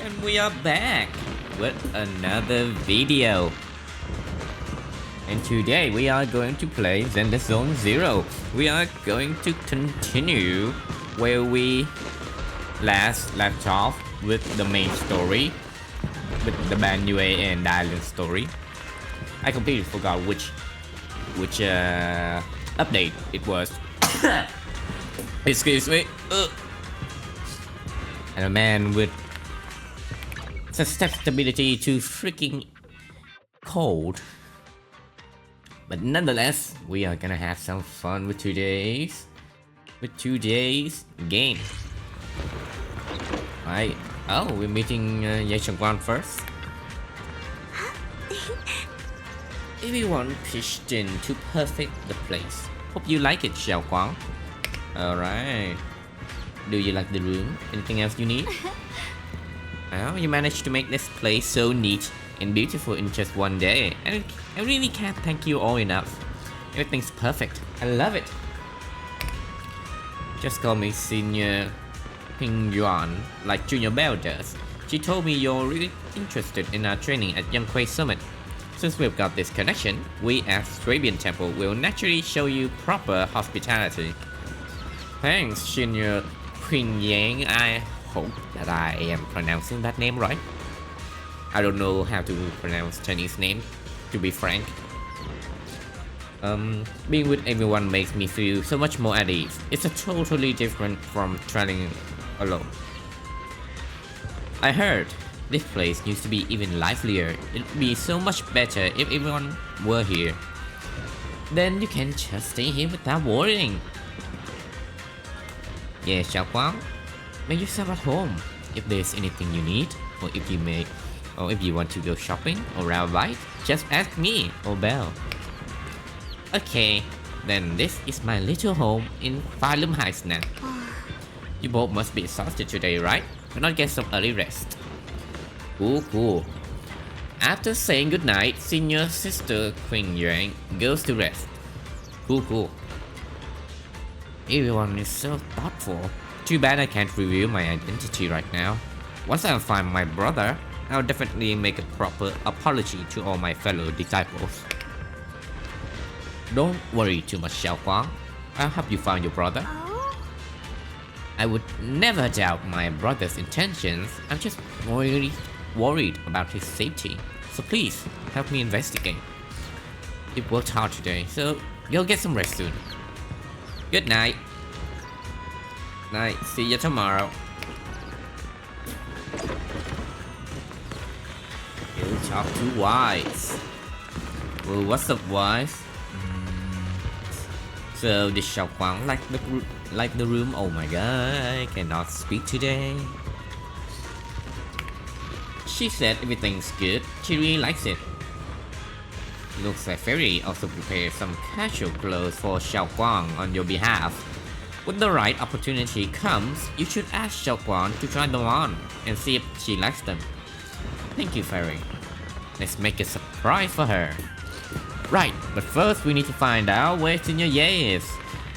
And we are back with another video. And today we are going to play ZZZ Zero. We are going to continue where we last left off with the main story, with the Banyue and Dialyn story. I completely forgot which update it was. Excuse me. And a man with susceptibility to freaking cold. But nonetheless, we are gonna have some fun with today's game. Right. Oh, we're meeting Ye Changwan first. Everyone pitched in to perfect the place. Hope you like it, Xiao Guang. Alright. Do you like the room? Anything else you need? Well, you managed to make this place so neat and beautiful in just one day. And I really can't thank you all enough. Everything's perfect. I love it. Just call me Senior Ping Yuan, like Junior Bell does. She told me you're really interested in our training at Young Quay Summit. Since we've got this connection, we at Swabian Temple will naturally show you proper hospitality. Thanks, Senior Qing Yang. I hope that I am pronouncing that name right. I don't know how to pronounce Chinese name, to be frank. Being with everyone makes me feel so much more at ease. It's a totally different from traveling alone. I heard this place used to be even livelier. It'd be so much better if everyone were here. Then you can just stay here without worrying. Yeah, Xiao Guang, make yourself at home. If there's anything you need, or if you want to go shopping or round bite, just ask me or Belle. Okay, then this is my little home in Phylum Heights now. You both must be exhausted today, right? Why not get some early rest? Cool. After saying goodnight, Senior Sister Qing Yuan goes to rest. Cool. Everyone is so thoughtful. Too bad I can't reveal my identity right now. Once I find my brother, I'll definitely make a proper apology to all my fellow disciples. Don't worry too much, Xiao Guang. I'll help you find your brother. I would never doubt my brother's intentions. I'm just worried about his safety. So please, help me investigate. It worked hard today, so you'll get some rest soon. Good night. Night. See you tomorrow. You talk to Wise. Well, what's up, Wise? So did Xiao Guang like the room? Oh my god, I cannot speak today. She said everything's good. She really likes it. Looks like Fairy also prepared some casual clothes for Xiao Guang on your behalf. When the right opportunity comes, you should ask Xiao Guang to try them on and see if she likes them. Thank you, Fairy. Let's make a surprise for her. Right, but first we need to find out where Senior Ye is.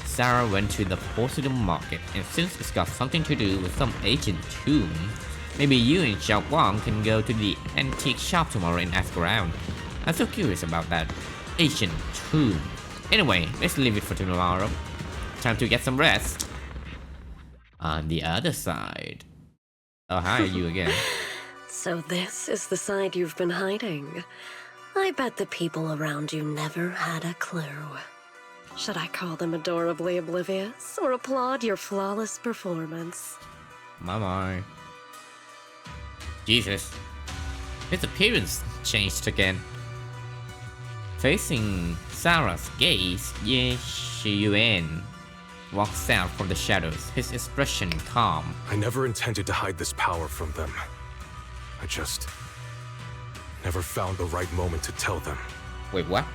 Sarah went to the Porcelain Market, and since it's got something to do with some ancient tomb, maybe you and Xiao Guang can go to the antique shop tomorrow and ask around. I'm so curious about that ancient tomb. Anyway, let's leave it for tomorrow. Time to get some rest. On the other side. Oh, hi, you again. So this is the side you've been hiding. I bet the people around you never had a clue. Should I call them adorably oblivious or applaud your flawless performance? My. Jesus. His appearance changed again. Facing Sarah's gaze, Ye Shiyuan walks out from the shadows, his expression calm. I never intended to hide this power from them. I just never found the right moment to tell them. Wait, what?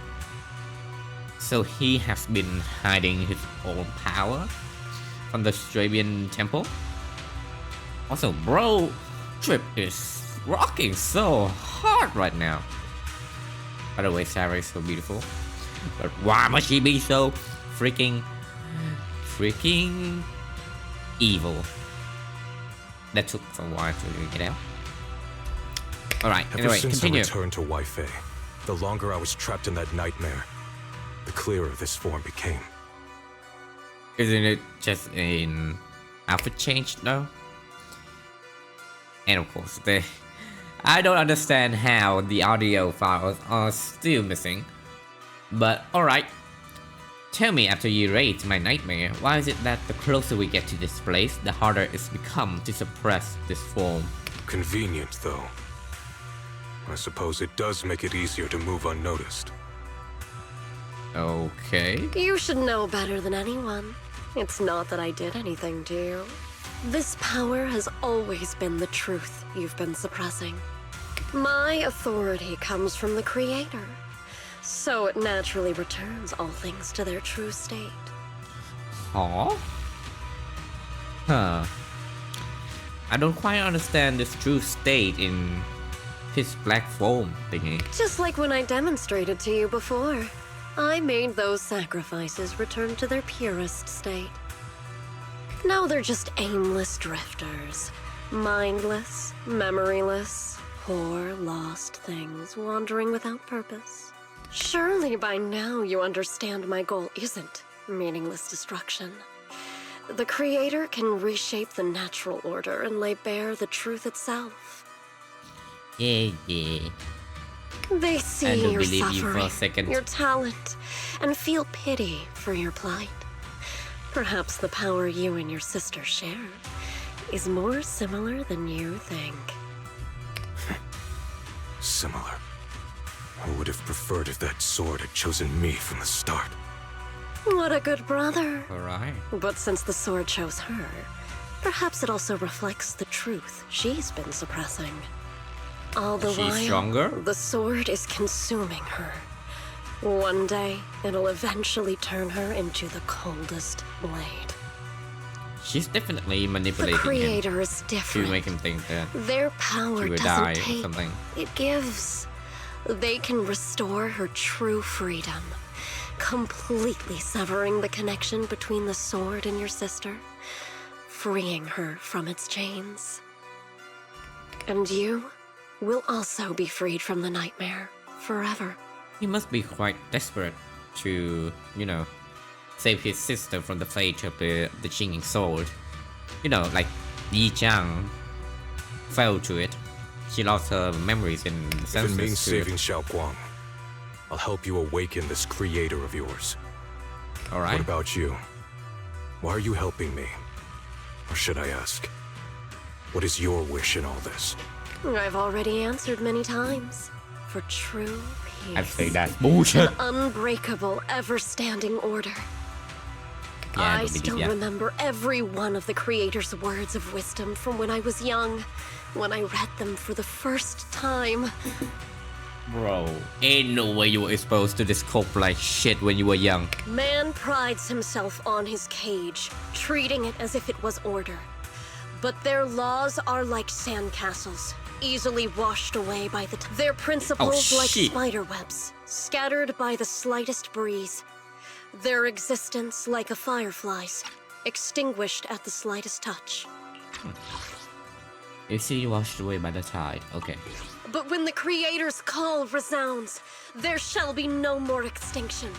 So he has been hiding his own power from the Swabian Temple? Also, bro, Trip is rocking so hard right now. By the way, Sarah is so beautiful. But why must she be so freaking evil? That took a while to get out. Alright, Ever anyway, since continue. I returned to Wi-Fi, the longer I was trapped in that nightmare, the clearer this form became. Isn't it just an outfit change though? And of course, I don't understand how the audio files are still missing. But alright. Tell me, after you raid my nightmare, why is it that the closer we get to this place, the harder it's become to suppress this form? Convenient, though. I suppose it does make it easier to move unnoticed. Okay. You should know better than anyone. It's not that I did anything to you. This power has always been the truth you've been suppressing. My authority comes from the Creator, so it naturally returns all things to their true state. Huh? Huh. I don't quite understand this true state in his black foam thingy. Just like when I demonstrated to you before. I made those sacrifices return to their purest state. Now they're just aimless drifters. Mindless, memoryless, poor, lost things wandering without purpose. Surely by now you understand my goal isn't meaningless destruction. The Creator can reshape the natural order and lay bare the truth itself. Yeah. They I see don't your believe you for a suffering, second. your talent, and feel pity for your plight. Perhaps the power you and your sister share is more similar than you think. Similar. I would have preferred if that sword had chosen me from the start. What a good brother. Alright. But since the sword chose her, perhaps it also reflects the truth she's been suppressing. All the She's while, stronger? the sword is consuming her. One day, it'll eventually turn her into the coldest blade. She's definitely The manipulating him Creator is to different. make him think that Their power she would doesn't die or take, something. it gives. They can restore her true freedom, completely severing the connection between the sword and your sister, freeing her from its chains. And you will also be freed from the nightmare forever. He must be quite desperate to, save his sister from the fate of the Chinging sword. Like Yi Chang fell to it. She lost her memories and If it means senses to it. saving Xiao Guang, I'll help you awaken this creator of yours. What Alright. about you? Why are you helping me? Or should I ask, what is your wish in all this? I've already answered many times. For true peace. I'd say that's bullshit. An unbreakable, ever-standing order. Yeah, I I don't believe still ya. remember every one of the Creator's words of wisdom from when I was young, when I read them for the first time. Bro, ain't no way you were exposed to this cult like shit when you were young. Man prides himself on his cage, treating it as if it was order. But their laws are like sandcastles, easily washed away by their principles like shit. spider webs, scattered by the slightest breeze. Their existence like a firefly's, extinguished at the slightest touch. Easily washed away by the tide. Okay. But when the Creator's call resounds, there shall be no more extinction,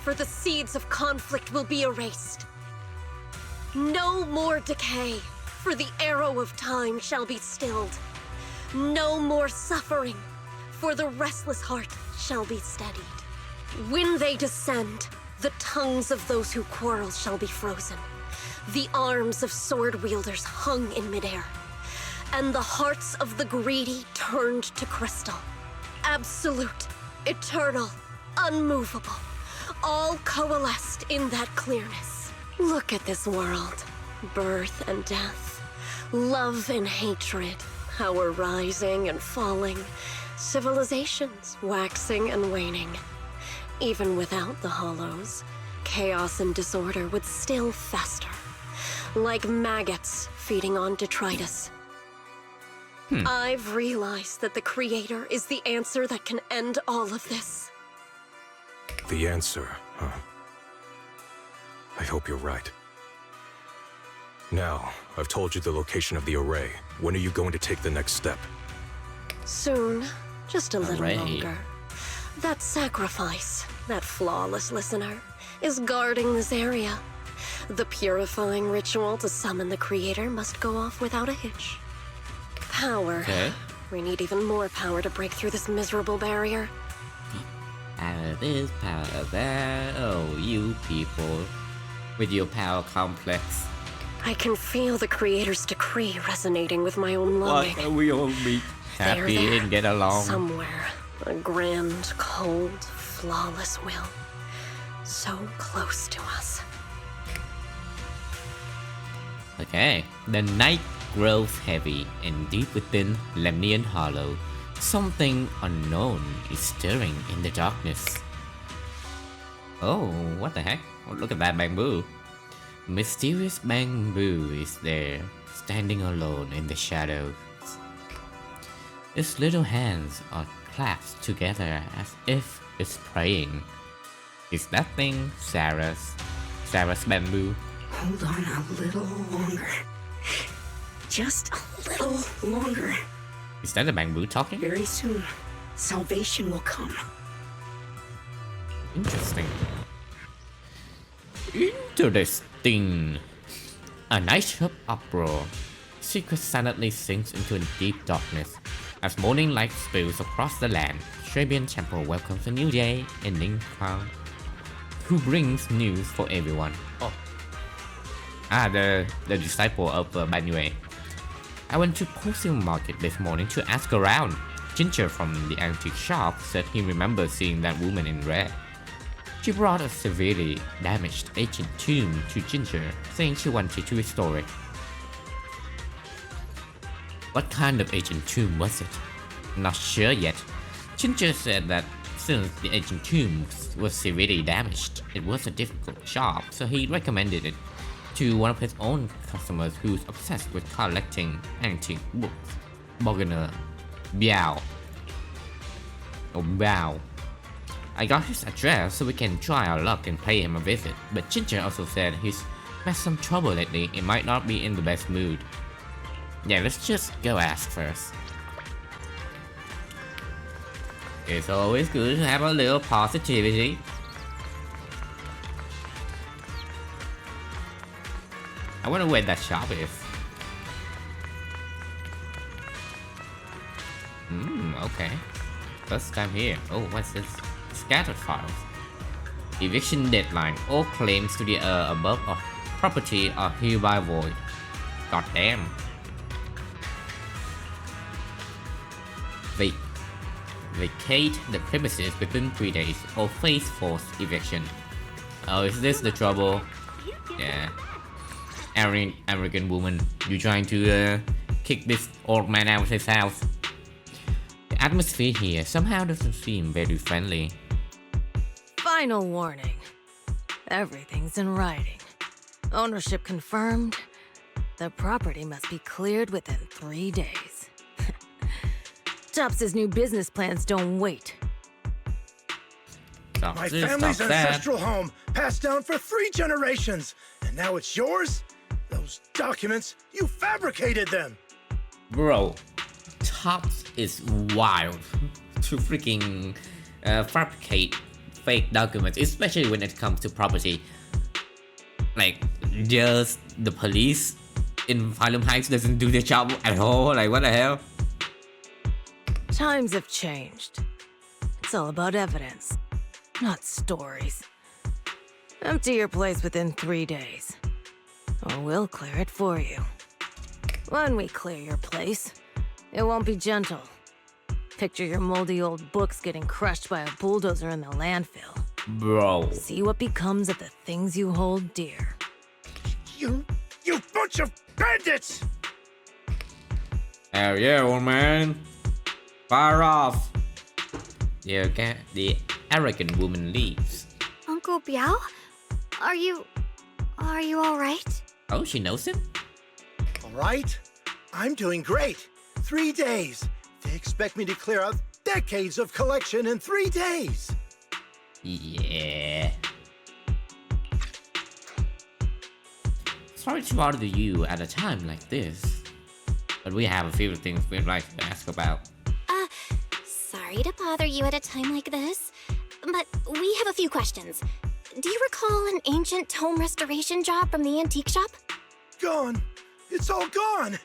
for the seeds of conflict will be erased. No more decay, for the arrow of time shall be stilled. No more suffering, for the restless heart shall be steadied. When they descend, the tongues of those who quarrel shall be frozen, the arms of sword wielders hung in midair, and the hearts of the greedy turned to crystal. Absolute, eternal, unmovable, all coalesced in that clearness. Look at this world. Birth and death, love and hatred, power rising and falling, civilizations waxing and waning. Even without the hollows, chaos and disorder would still fester, like maggots feeding on detritus. I've realized that the Creator is the answer that can end all of this. The answer, huh? I hope you're right. Now, I've told you the location of the array. When are you going to take the next step? Soon, just a little Hooray. longer. That sacrifice, that flawless listener, is guarding this area. The purifying ritual to summon the creator must go off without a hitch. Power. Okay. We need even more power to break through this miserable barrier. Power this, power that. Oh, you people. With your power complex. I can feel the creator's decree resonating with my own longing. Why are we all be happy There, and get along? somewhere, a grand, cold, flawless will. So close to us. Okay. The night grows heavy, and deep within Lemnian Hollow, something unknown is stirring in the darkness. Oh, what the heck? Oh, look at that bamboo. Mysterious bamboo is there, standing alone in the shadows. Its little hands are clasped together as if it's praying. Is that thing Sarah's bamboo? Hold on a little longer. Just a little longer. Is that the bamboo talking? Very soon, salvation will come. Interesting. Interesting. A night of uproar. Secret silently sinks into deep darkness. As morning light spills across the land, Shabian Temple welcomes a new day in Ninghuang, who brings news for everyone. Oh. The disciple of Banyue. I went to Potion Market this morning to ask around. Ginger from the antique shop said he remembers seeing that woman in red. She brought a severely damaged ancient tomb to Ginger, saying she wanted to restore it. What kind of ancient tomb was it? Not sure yet. Ginger said that since the ancient tomb was severely damaged, it was a difficult job, so he recommended it to one of his own customers who's obsessed with collecting antique books, Bogner Biao. Oh, Biao. I got his address so we can try our luck and pay him a visit, but Ginger also said he's had some trouble lately and might not be in the best mood. Yeah, let's just go ask first. It's always good to have a little positivity. I wonder where that shop is. Okay. First time here. Oh, what's this? Scattered files. Eviction deadline. All claims to the above of property are hereby void. God damn. Vacate the premises within 3 days or face forced eviction. Oh, is this the trouble? Yeah. Arrogant woman, you trying to kick this old man out of his house? The atmosphere here somehow doesn't seem very friendly. Final warning. Everything's in writing. Ownership confirmed. The property must be cleared within 3 days. Tops's new business plans don't wait. My family's ancestral home, passed down for 3 generations, and now it's yours? Those documents, you fabricated them! Bro, Tops is wild to freaking fabricate fake documents, especially when it comes to property. Like, just the police in Harlem Heights doesn't do their job at all. Like, what the hell? Times have changed. It's all about evidence, not stories. Empty your place within 3 days, or we'll clear it for you. When we clear your place, it won't be gentle. Picture your moldy old books getting crushed by a bulldozer in the landfill. Bro. See what becomes of the things you hold dear. You bunch of bandits! Hell yeah, old man. Fire off. The arrogant woman leaves. Uncle Biao? Are you all right? Oh, she knows him? All right, I'm doing great. 3 days. They expect me to clear out decades of collection in 3 days. Yeah. Sorry to bother you at a time like this, but we have a few things we'd like to ask about. sorry to bother you at a time like this, but we have a few questions. Do you recall an ancient tome restoration job from the antique shop? Gone. It's all gone.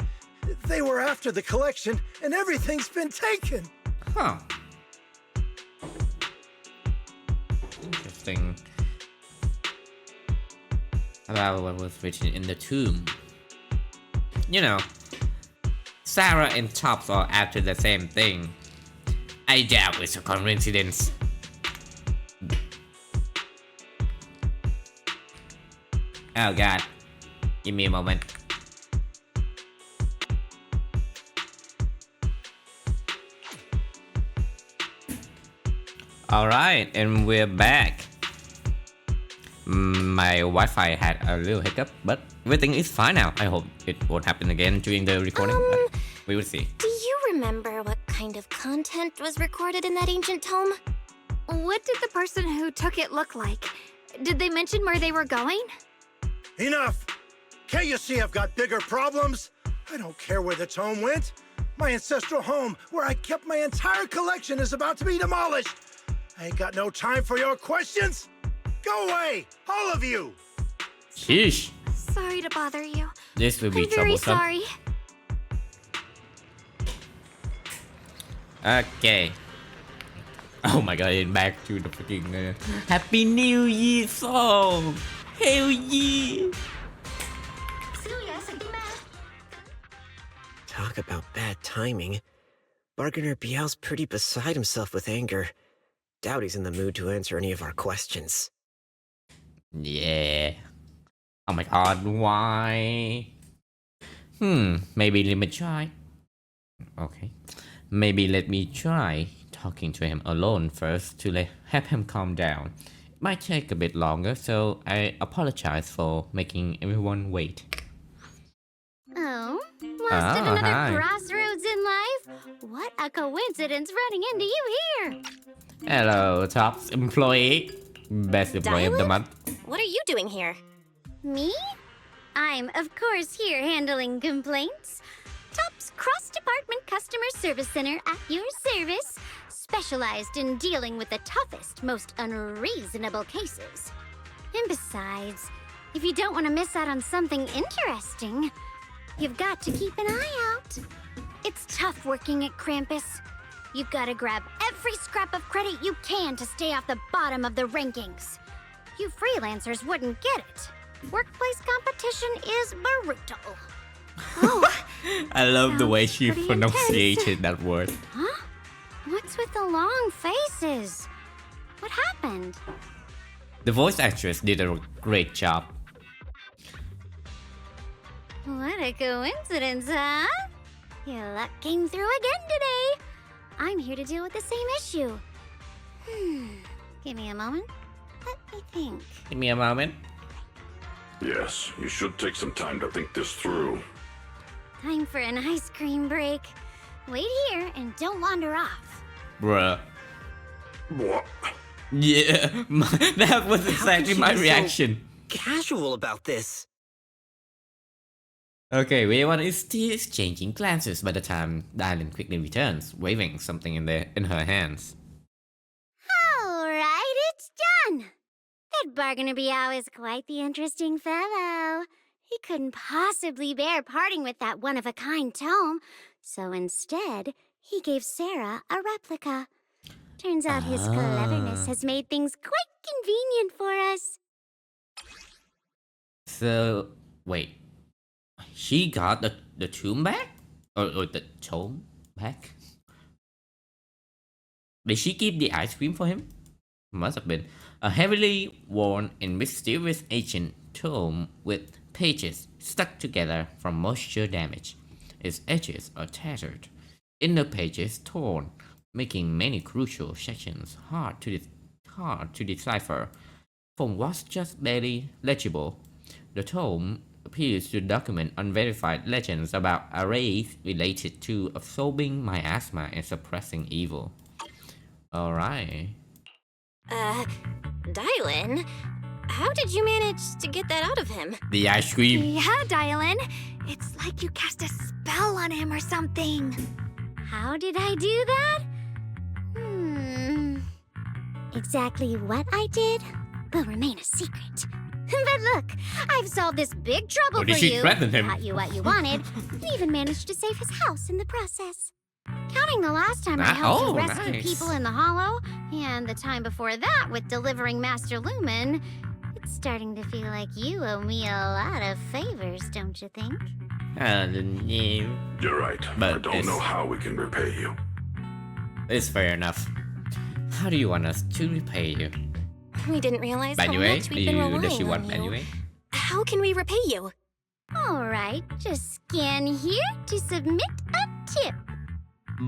They were after the collection, and everything's been taken. Huh. Interesting. About what was written in the tomb. You know, Sarah and Tops are after the same thing. I doubt it's a coincidence. Oh god. Give me a moment. Alright, and we're back. My Wi-Fi had a little hiccup, but everything is fine now. I hope it won't happen again during the recording, but we will see. Do you remember what kind of content was recorded in that ancient tome? What did the person who took it look like? Did they mention where they were going? Enough! Can't you see I've got bigger problems? I don't care where the tome went. My ancestral home, where I kept my entire collection, is about to be demolished. I ain't got no time for your questions. Go away, all of you! Sheesh. Sorry to bother you. This will be I'm very troublesome. sorry. Okay. Oh my god, and back to the freaking Happy New Year song! Hell yeah! Talk about bad timing. Bargainer Biao's pretty beside himself with anger. Doubt he's in the mood to answer any of our questions. Yeah. Oh my god, why? Maybe let me try. Okay. Maybe let me try talking to him alone first to help him calm down. It might take a bit longer, so I apologize for making everyone wait. Oh, lost at another hi. crossroads in life? What a coincidence running into you here! Hello, Tops employee. Best employee of the Dialyn? month. What are you doing here? Me? I'm, of course, here handling complaints. Top's cross-department customer service center at your service, specialized in dealing with the toughest, most unreasonable cases. And besides, if you don't want to miss out on something interesting, you've got to keep an eye out. It's tough working at Krampus. You've got to grab every scrap of credit you can to stay off the bottom of the rankings. You freelancers wouldn't get it. Workplace competition is brutal. Oh, I love the way sounds she pretty pronunciated that word. huh? What's with the long faces? What happened? The voice actress did a great job. What a coincidence, huh? Your luck came through again today. I'm here to deal with the same issue. Give me a moment. Let me think. Give me a moment. Yes, you should take some time to think this through. Time for an ice cream break. Wait here and don't wander off. Bruh. What? Yeah, that was exactly she my be so- reaction. Casual about this. Okay, everyone is still exchanging glances by the time Dialyn quickly returns, waving something in her hands. All right, it's done. That Bargainer Biao is quite the interesting fellow. He couldn't possibly bear parting with that one-of-a-kind tome, so instead, he gave Sarah a replica. Turns out his cleverness has made things quite convenient for us. So, wait. She got the tomb back? Or the tome back? Did she keep the ice cream for him? Must have been. A heavily worn and mysterious ancient tome with pages stuck together from moisture damage. Its edges are tattered, inner pages torn, making many crucial sections hard to decipher. From what's just barely legible, the tome appears to document unverified legends about a race related to absorbing miasma and suppressing evil. Alright. Dialyn, how did you manage to get that out of him? The ice cream. Yeah, Dialyn. It's like you cast a spell on him or something. How did I do that? Exactly what I did will remain a secret. But look, I've solved this big trouble Or did for she you, threaten him? got you what you wanted, and even managed to save his house in the process. Counting the last time I helped you rescue nice. people in the Hollow, and the time before that with delivering Master Lumen, it's starting to feel like you owe me a lot of favors, don't you think? You're right. But I don't know how we can repay you. It's fair enough. How do you want us to repay you? We didn't realize how Banyue? much we've been Does she relying want on you. Banyue? How can we repay you? All right, just scan here to submit a tip.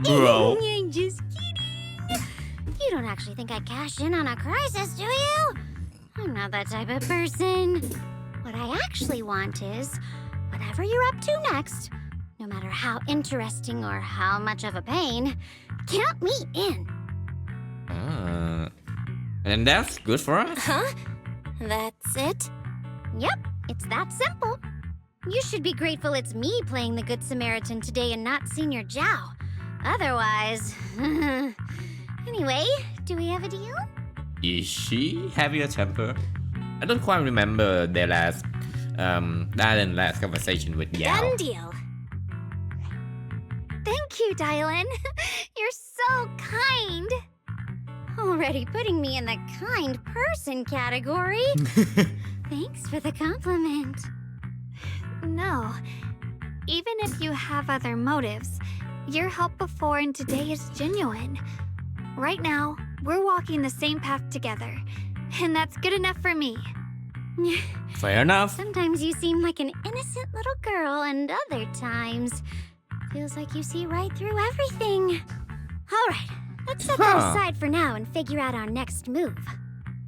Bro. I'm just kidding. You don't actually think I'd cash in on a crisis, do you? I'm not that type of person. What I actually want is, whatever you're up to next, no matter how interesting or how much of a pain, count me in. And that's good for us? Huh? That's it? Yep, it's that simple. You should be grateful it's me playing the Good Samaritan today and not Senior Zhao. Otherwise... Anyway, do we have a deal? Is she having a temper? I don't quite remember their last last conversation with Yao. Done deal. Thank you, Dialyn. You're so kind. Already putting me in the kind person category. Thanks for the compliment. No. Even if you have other motives, your help before and today is genuine. Right now, we're walking the same path together, and that's good enough for me. Fair enough. Sometimes you seem like an innocent little girl, and other times, feels like you see right through everything. All right, let's set that aside for now and figure out our next move.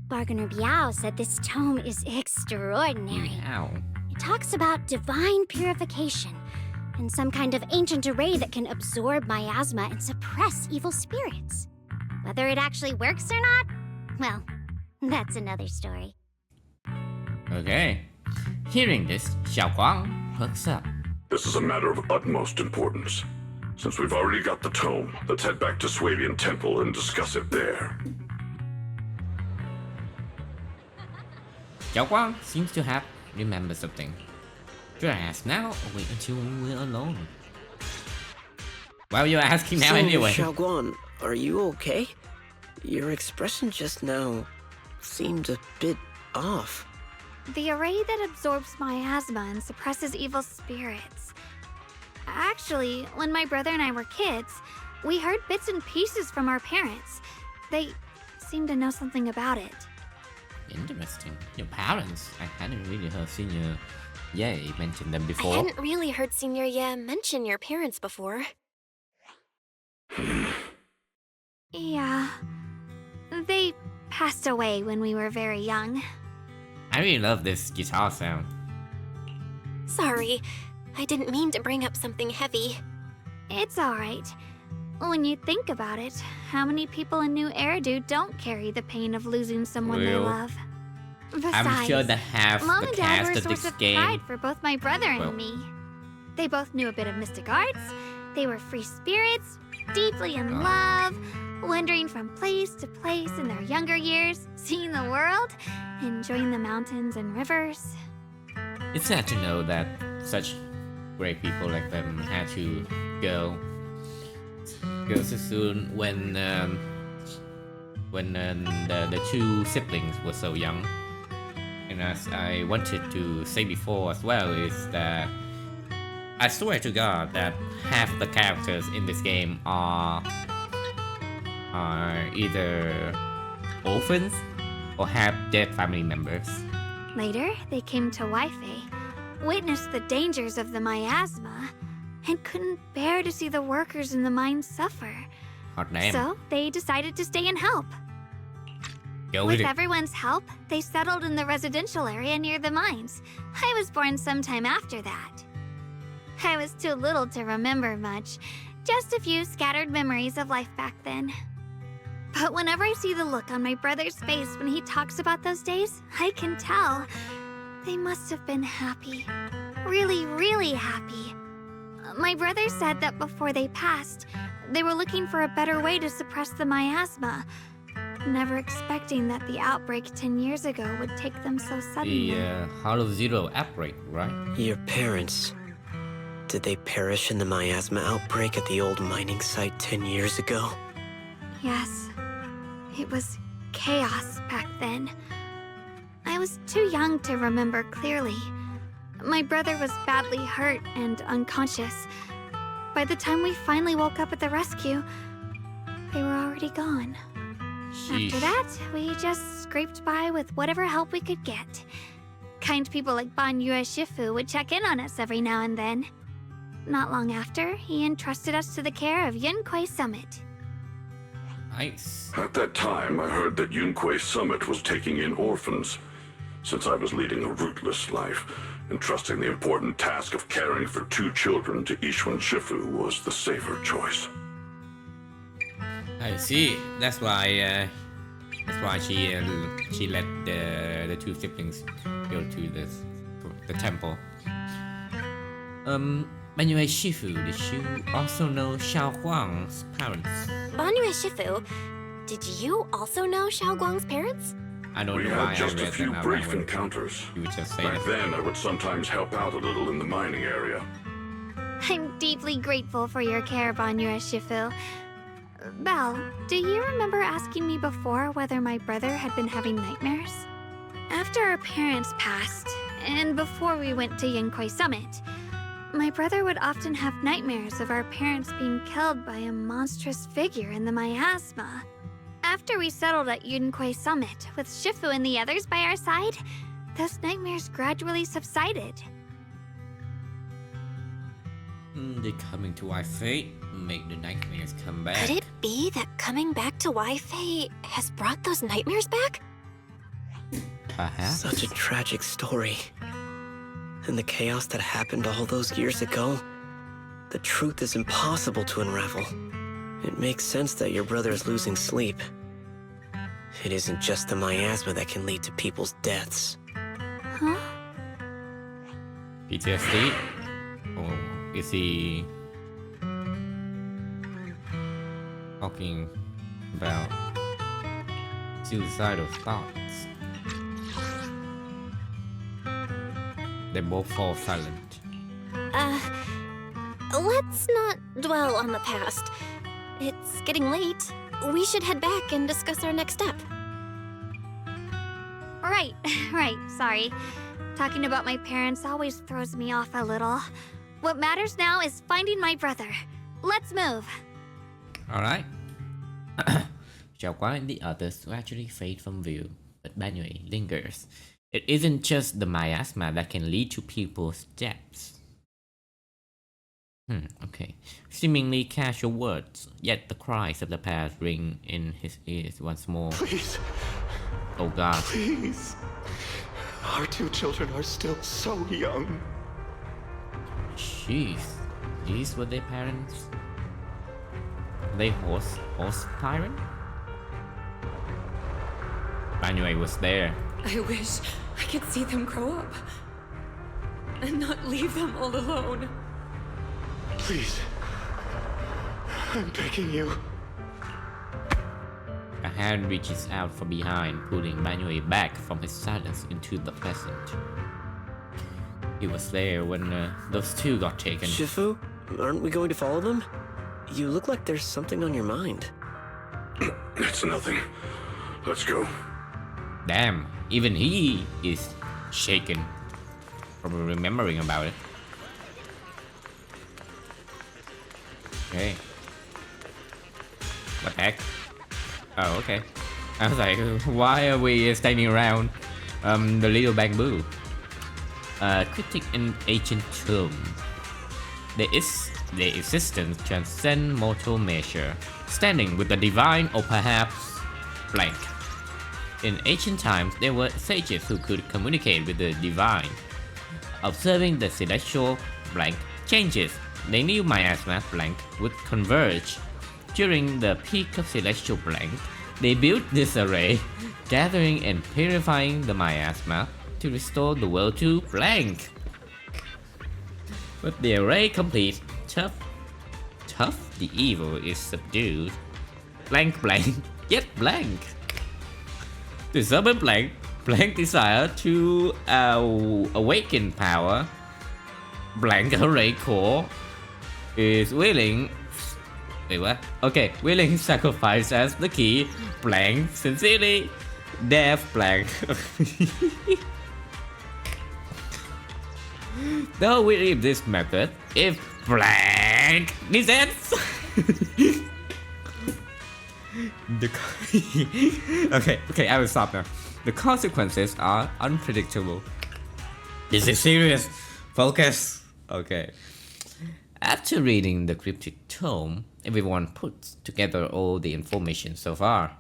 Bargainer Biao said this tome is extraordinary. Ow. It talks about divine purification and some kind of ancient array that can absorb miasma and suppress evil spirits. Whether it actually works or not, well, that's another story. Okay. Hearing this, Xiao Guang perks up. This is a matter of utmost importance. Since we've already got the tome, let's head back to Swabian Temple and discuss it there. Xiao Guang seems to have remembered something. Should I ask now or wait until we're alone? Well, you're asking now So, anyway. Xiaoguan, are you okay? Your expression just now seemed a bit off. The array that absorbs miasma and suppresses evil spirits. Actually, when my brother and I were kids, we heard bits and pieces from our parents. They seemed to know something about it. Interesting. Your parents. I hadn't really heard Senior Ye mention them I before. hadn't really heard Senior Ye mention your parents before. Yeah. They passed away when we were very young. I really love this guitar sound. Sorry, I didn't mean to bring up something heavy. It's alright. When you think about it, how many people in New Eridu don't carry the pain of losing someone they Well, love? Besides, I'm sure that half Mom the and Dad were cast a of source this of game. pride for both my brother and Well. me. They both knew a bit of mystic arts, they were free spirits, deeply in love, wandering from place to place in their younger years, seeing the world, enjoying the mountains and rivers. It's sad to know that such great people like them had to go so soon when the two siblings were so young. And as I wanted to say before as well is that I swear to God that half the characters in this game are either orphans or have dead family members. Later, they came to Waife, witnessed the dangers of the miasma, and couldn't bear to see the workers in the mines suffer. Hot name. So, they decided to stay and help. Go With with it. everyone's help, they settled in the residential area near the mines. I was born sometime after that. I was too little to remember much, just a few scattered memories of life back then. But whenever I see the look on my brother's face when he talks about those days, I can tell. They must have been happy. Really, really happy. My brother said that before they passed, they were looking for a better way to suppress the miasma. never expecting that the outbreak 10 years ago would take them so suddenly. The Hollow Zero outbreak, right? Your parents. Did they perish in the miasma outbreak at the old mining site 10 years ago? Yes. It was chaos back then. I was too young to remember clearly. My brother was badly hurt and unconscious. By the time we finally woke up at the rescue, they were already gone. After that, we just scraped by with whatever help we could get. Kind people like Banyue Shifu would check in on us every now and then. Not long after, he entrusted us to the care of Yunquei Summit. Nice. At that time, I heard that Yunquei Summit was taking in orphans. Since I was leading a rootless life, entrusting the important task of caring for 2 children to Ishwan Shifu was the safer choice. I see. That's why she let the 2 siblings go to the temple. Banyue Shifu, did you also know Xiao Huang's parents? Banyue Shifu, did you also know Xiao Guang's parents? I don't We know why had just I a read few them out brief loud. encounters. You would just say Back it. then, I would sometimes help out a little in the mining area. I'm deeply grateful for your care, Banyue Shifu. Belle, do you remember asking me before whether my brother had been having nightmares? After our parents passed, and before we went to Yunquei Summit, my brother would often have nightmares of our parents being killed by a monstrous figure in the miasma. After we settled at Yunquei Summit, with Shifu and the others by our side, those nightmares gradually subsided. The coming to Wi-Fi make the nightmares come back. Could it be that coming back to Wi-Fi has brought those nightmares back? Perhaps. Such a tragic story. And the chaos that happened all those years ago, the truth is impossible to unravel. It makes sense that your brother is losing sleep. It isn't just the miasma that can lead to people's deaths. Huh? PTSD? Or is he talking about suicidal thoughts? They both fall silent. Let's not dwell on the past. It's getting late. We should head back and discuss our next step. Right, sorry. Talking about my parents always throws me off a little. What matters now is finding my brother. Let's move. Alright. Xiao Guang and the others gradually fade from view, but Banyue lingers. It isn't just the miasma that can lead to people's deaths. Okay. Seemingly casual words, yet the cries of the past ring in his ears once more. Please. Oh God. Please. Our 2 children are still so young. Jeez. These were their parents? They horse tyrant? Banyue was there. I wish I could see them grow up and not leave them all alone. Please. I'm begging you. A hand reaches out from behind, pulling Banyue back from his silence into the present. He was there when those 2 got taken. Shifu, aren't we going to follow them? You look like there's something on your mind. It's nothing. Let's go. Damn, even he is shaken from remembering about it. Okay. What the heck? Oh, okay. I was like, why are we standing around the little bamboo? Critic in ancient tomb. Their existence transcends mortal measure, standing with the divine or perhaps blank. In ancient times, there were sages who could communicate with the divine. Observing the celestial blank changes, they knew miasma blank would converge. During the peak of celestial blank, they built this array, gathering and purifying the miasma to restore the world to blank. With the array complete, tough the evil is subdued. Blank, yet blank. To summon blank desire to awaken power, blank array core is willing. Wait, what? Okay, willing sacrifice as the key, blank sincerely, death blank. Though we leave this method, if blank descends. Okay, I will stop now. The consequences are unpredictable. This is serious. Focus. Okay. After reading the cryptic tome, everyone puts together all the information so far.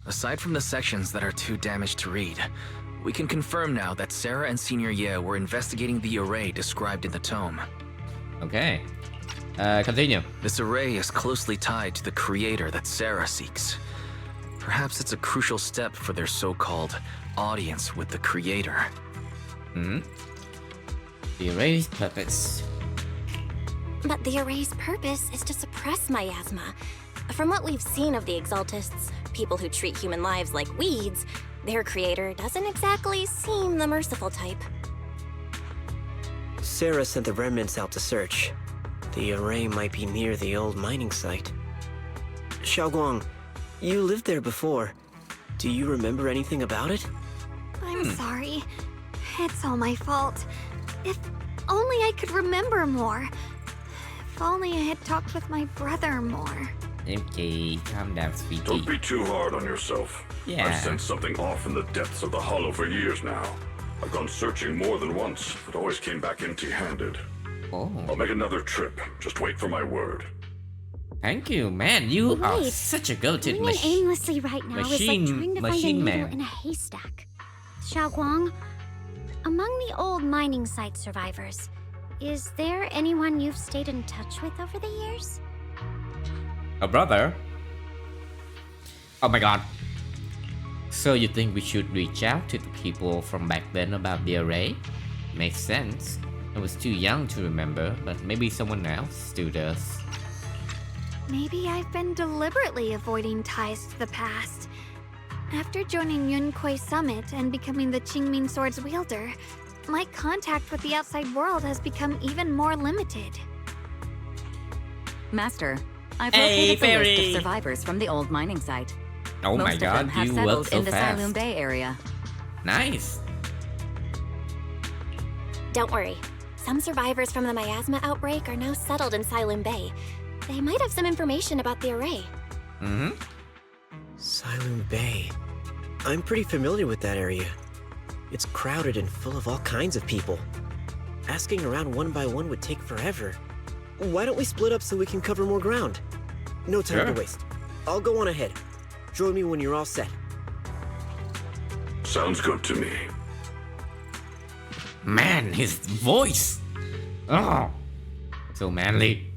Aside from the sections that are too damaged to read, we can confirm now that Sarah and Senior Ye were investigating the array described in the tome. Okay. Continue. This array is closely tied to the creator that Sarah seeks. Perhaps it's a crucial step for their so-called audience with the creator. The array's purpose. But the array's purpose is to suppress miasma. From what we've seen of the Exaltists, people who treat human lives like weeds, their creator doesn't exactly seem the merciful type. Sarah sent the remnants out to search. The array might be near the old mining site. Xiaoguang, you lived there before. Do you remember anything about it? I'm sorry. It's all my fault. If only I could remember more. If only I had talked with my brother more. Okay, calm down, sweetie. Don't be too hard on yourself. Yeah. I've sensed something off in the depths of the hollow for years now. I've gone searching more than once, but always came back empty-handed. Oh. I'll make another trip. Just wait for my word. Thank you, man. You are Wait, such a go-to Doing it aimlessly right now is like trying to find a machine needle man. in a haystack. Xiaoguang, among the old mining site survivors, is there anyone you've stayed in touch with over the years? A brother? Oh my god. So you think we should reach out to the people from back then about the array? Makes sense. I was too young to remember, but maybe someone else still does. Maybe I've been deliberately avoiding ties to the past. After joining Yun Kuei Summit and becoming the Qingming Sword's wielder, my contact with the outside world has become even more limited. Master, I've Hey, located the list Fairy! of survivors from the old mining site. Oh Most my of god, them have you settled work so in the fast. Saloon Bay area. Nice. Don't worry. Some survivors from the miasma outbreak are now settled in Silent Bay. They might have some information about the array. Silent Bay. I'm pretty familiar with that area. It's crowded and full of all kinds of people. Asking around one by one would take forever. Why don't we split up so we can cover more ground? No time to waste. I'll go on ahead. Join me when you're all set. Sounds good to me. Man, his voice! Oh, so manly.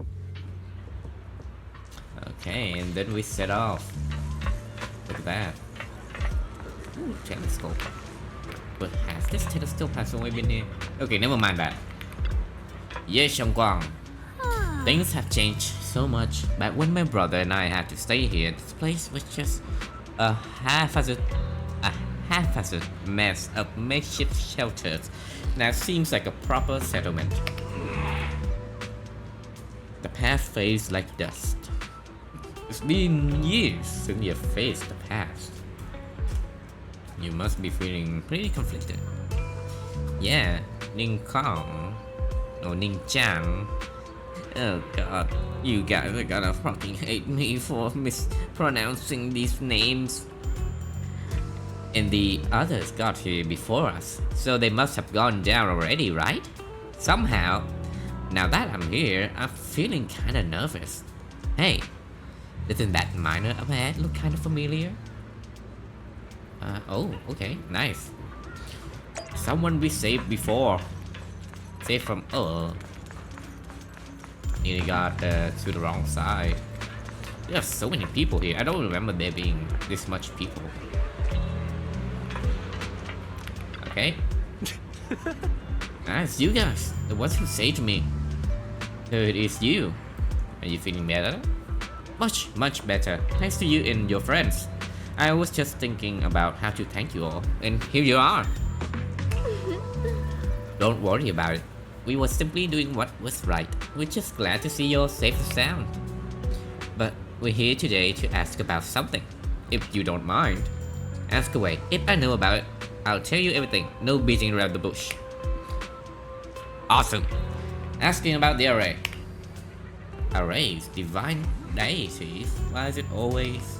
Okay, and then we set off. Look at that. Ooh, telescope. But has this telescope always been here? Okay, never mind that. Yes, Xiaoguang. Things have changed so much. Back when my brother and I had to stay here, this place was just a haphazard mess of makeshift shelters. Now seems like a proper settlement. The path fades like dust. It's been years since you've faced the past. You must be feeling pretty conflicted. Yeah, Ning Kong or Ning Chang. Oh god, you guys are gonna fucking hate me for mispronouncing these names. And the others got here before us, so they must have gone down already, right? Somehow. Now that I'm here, I'm feeling kinda nervous. Hey, doesn't that miner up ahead look kinda familiar? Oh, okay, nice. Someone we saved before. Saved from, nearly got to the wrong side. There's so many people here. I don't remember there being this much people. Okay. It's you guys. The ones who saved me. So it is you. Are you feeling better? Much, much better. Thanks to you and your friends. I was just thinking about how to thank you all, and here you are. Don't worry about it. We were simply doing what was right. We're just glad to see you're safe and sound. But we're here today to ask about something, if you don't mind. Ask away. If I know about it, I'll tell you everything. No beating around the bush. Awesome. Asking about the array. Arrays, divine deities. Why is it always?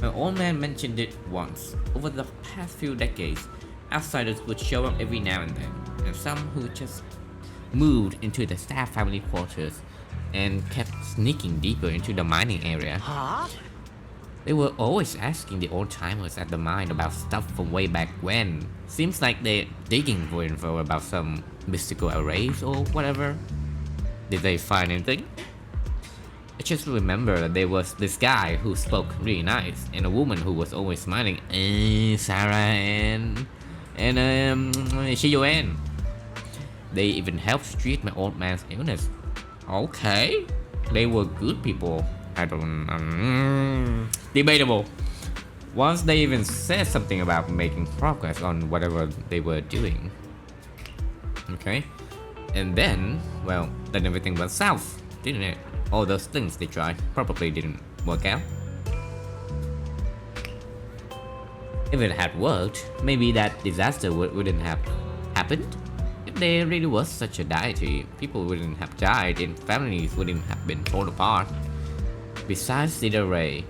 My old man mentioned it once. Over the past few decades, outsiders would show up every now and then, and some who just moved into the staff family quarters and kept sneaking deeper into the mining area. Huh? They were always asking the old-timers at the mine about stuff from way back when. Seems like they're digging for info about some mystical arrays or whatever. Did they find anything? I just remember that there was this guy who spoke really nice, and a woman who was always smiling, Sarah and Shiyuan. They even helped treat my old man's illness. Okay, they were good people. I don't debatable. Once they even said something about making progress on whatever they were doing. Okay, and then, well, then everything went south, didn't it? All those things they tried probably didn't work out. If it had worked, maybe that disaster wouldn't have happened. If there really was such a deity, people wouldn't have died and families wouldn't have been torn apart. Besides the array,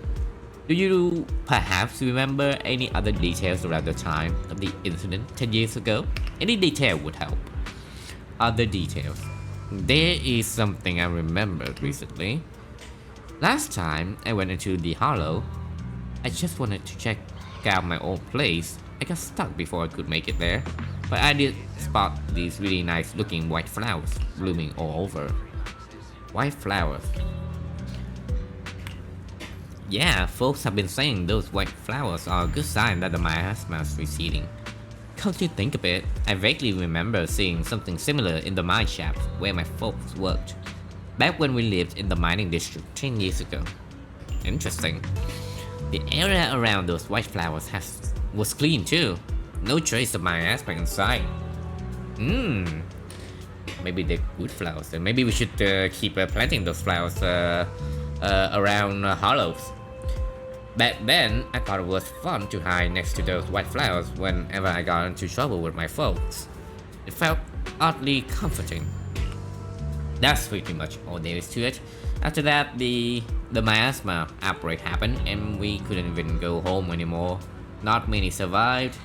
do you perhaps remember any other details around the time of the incident 10 years ago? Any detail would help. Other details. There is something I remembered recently. Last time I went into the Hollow, I just wanted to check out my old place. I got stuck before I could make it there, but I did spot these really nice looking white flowers blooming all over. White flowers. Yeah, folks have been saying those white flowers are a good sign that the miasma is receding. Come to think of it, I vaguely remember seeing something similar in the mine shaft where my folks worked, back when we lived in the mining district 10 years ago. Interesting. The area around those white flowers was clean too. No trace of miasma inside. Maybe they're good flowers, and maybe we should keep planting those flowers around hollows. Back then, I thought it was fun to hide next to those white flowers whenever I got into trouble with my folks. It felt oddly comforting. That's pretty much all there is to it. After that, the miasma outbreak happened and we couldn't even go home anymore. Not many survived.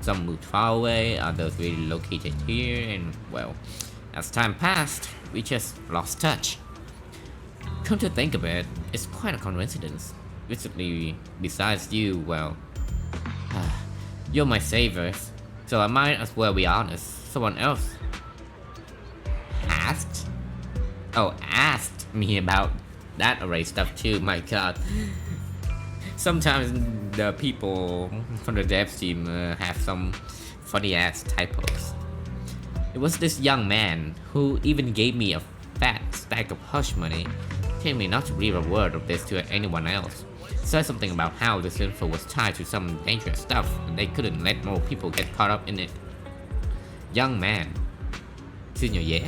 Some moved far away, others relocated here, and well, as time passed, we just lost touch. Come to think of it, it's quite a coincidence. Recently, besides you, well, you're my saviors, so I might as well be honest. Someone else asked me about that array stuff too. My god. Sometimes the people from the dev team have some funny ass typos. It was this young man who even gave me a fat stack of hush money, telling me not to breathe a word of this to anyone else. Said something about how this info was tied to some dangerous stuff and they couldn't let more people get caught up in it. Young man. Senior, yeah?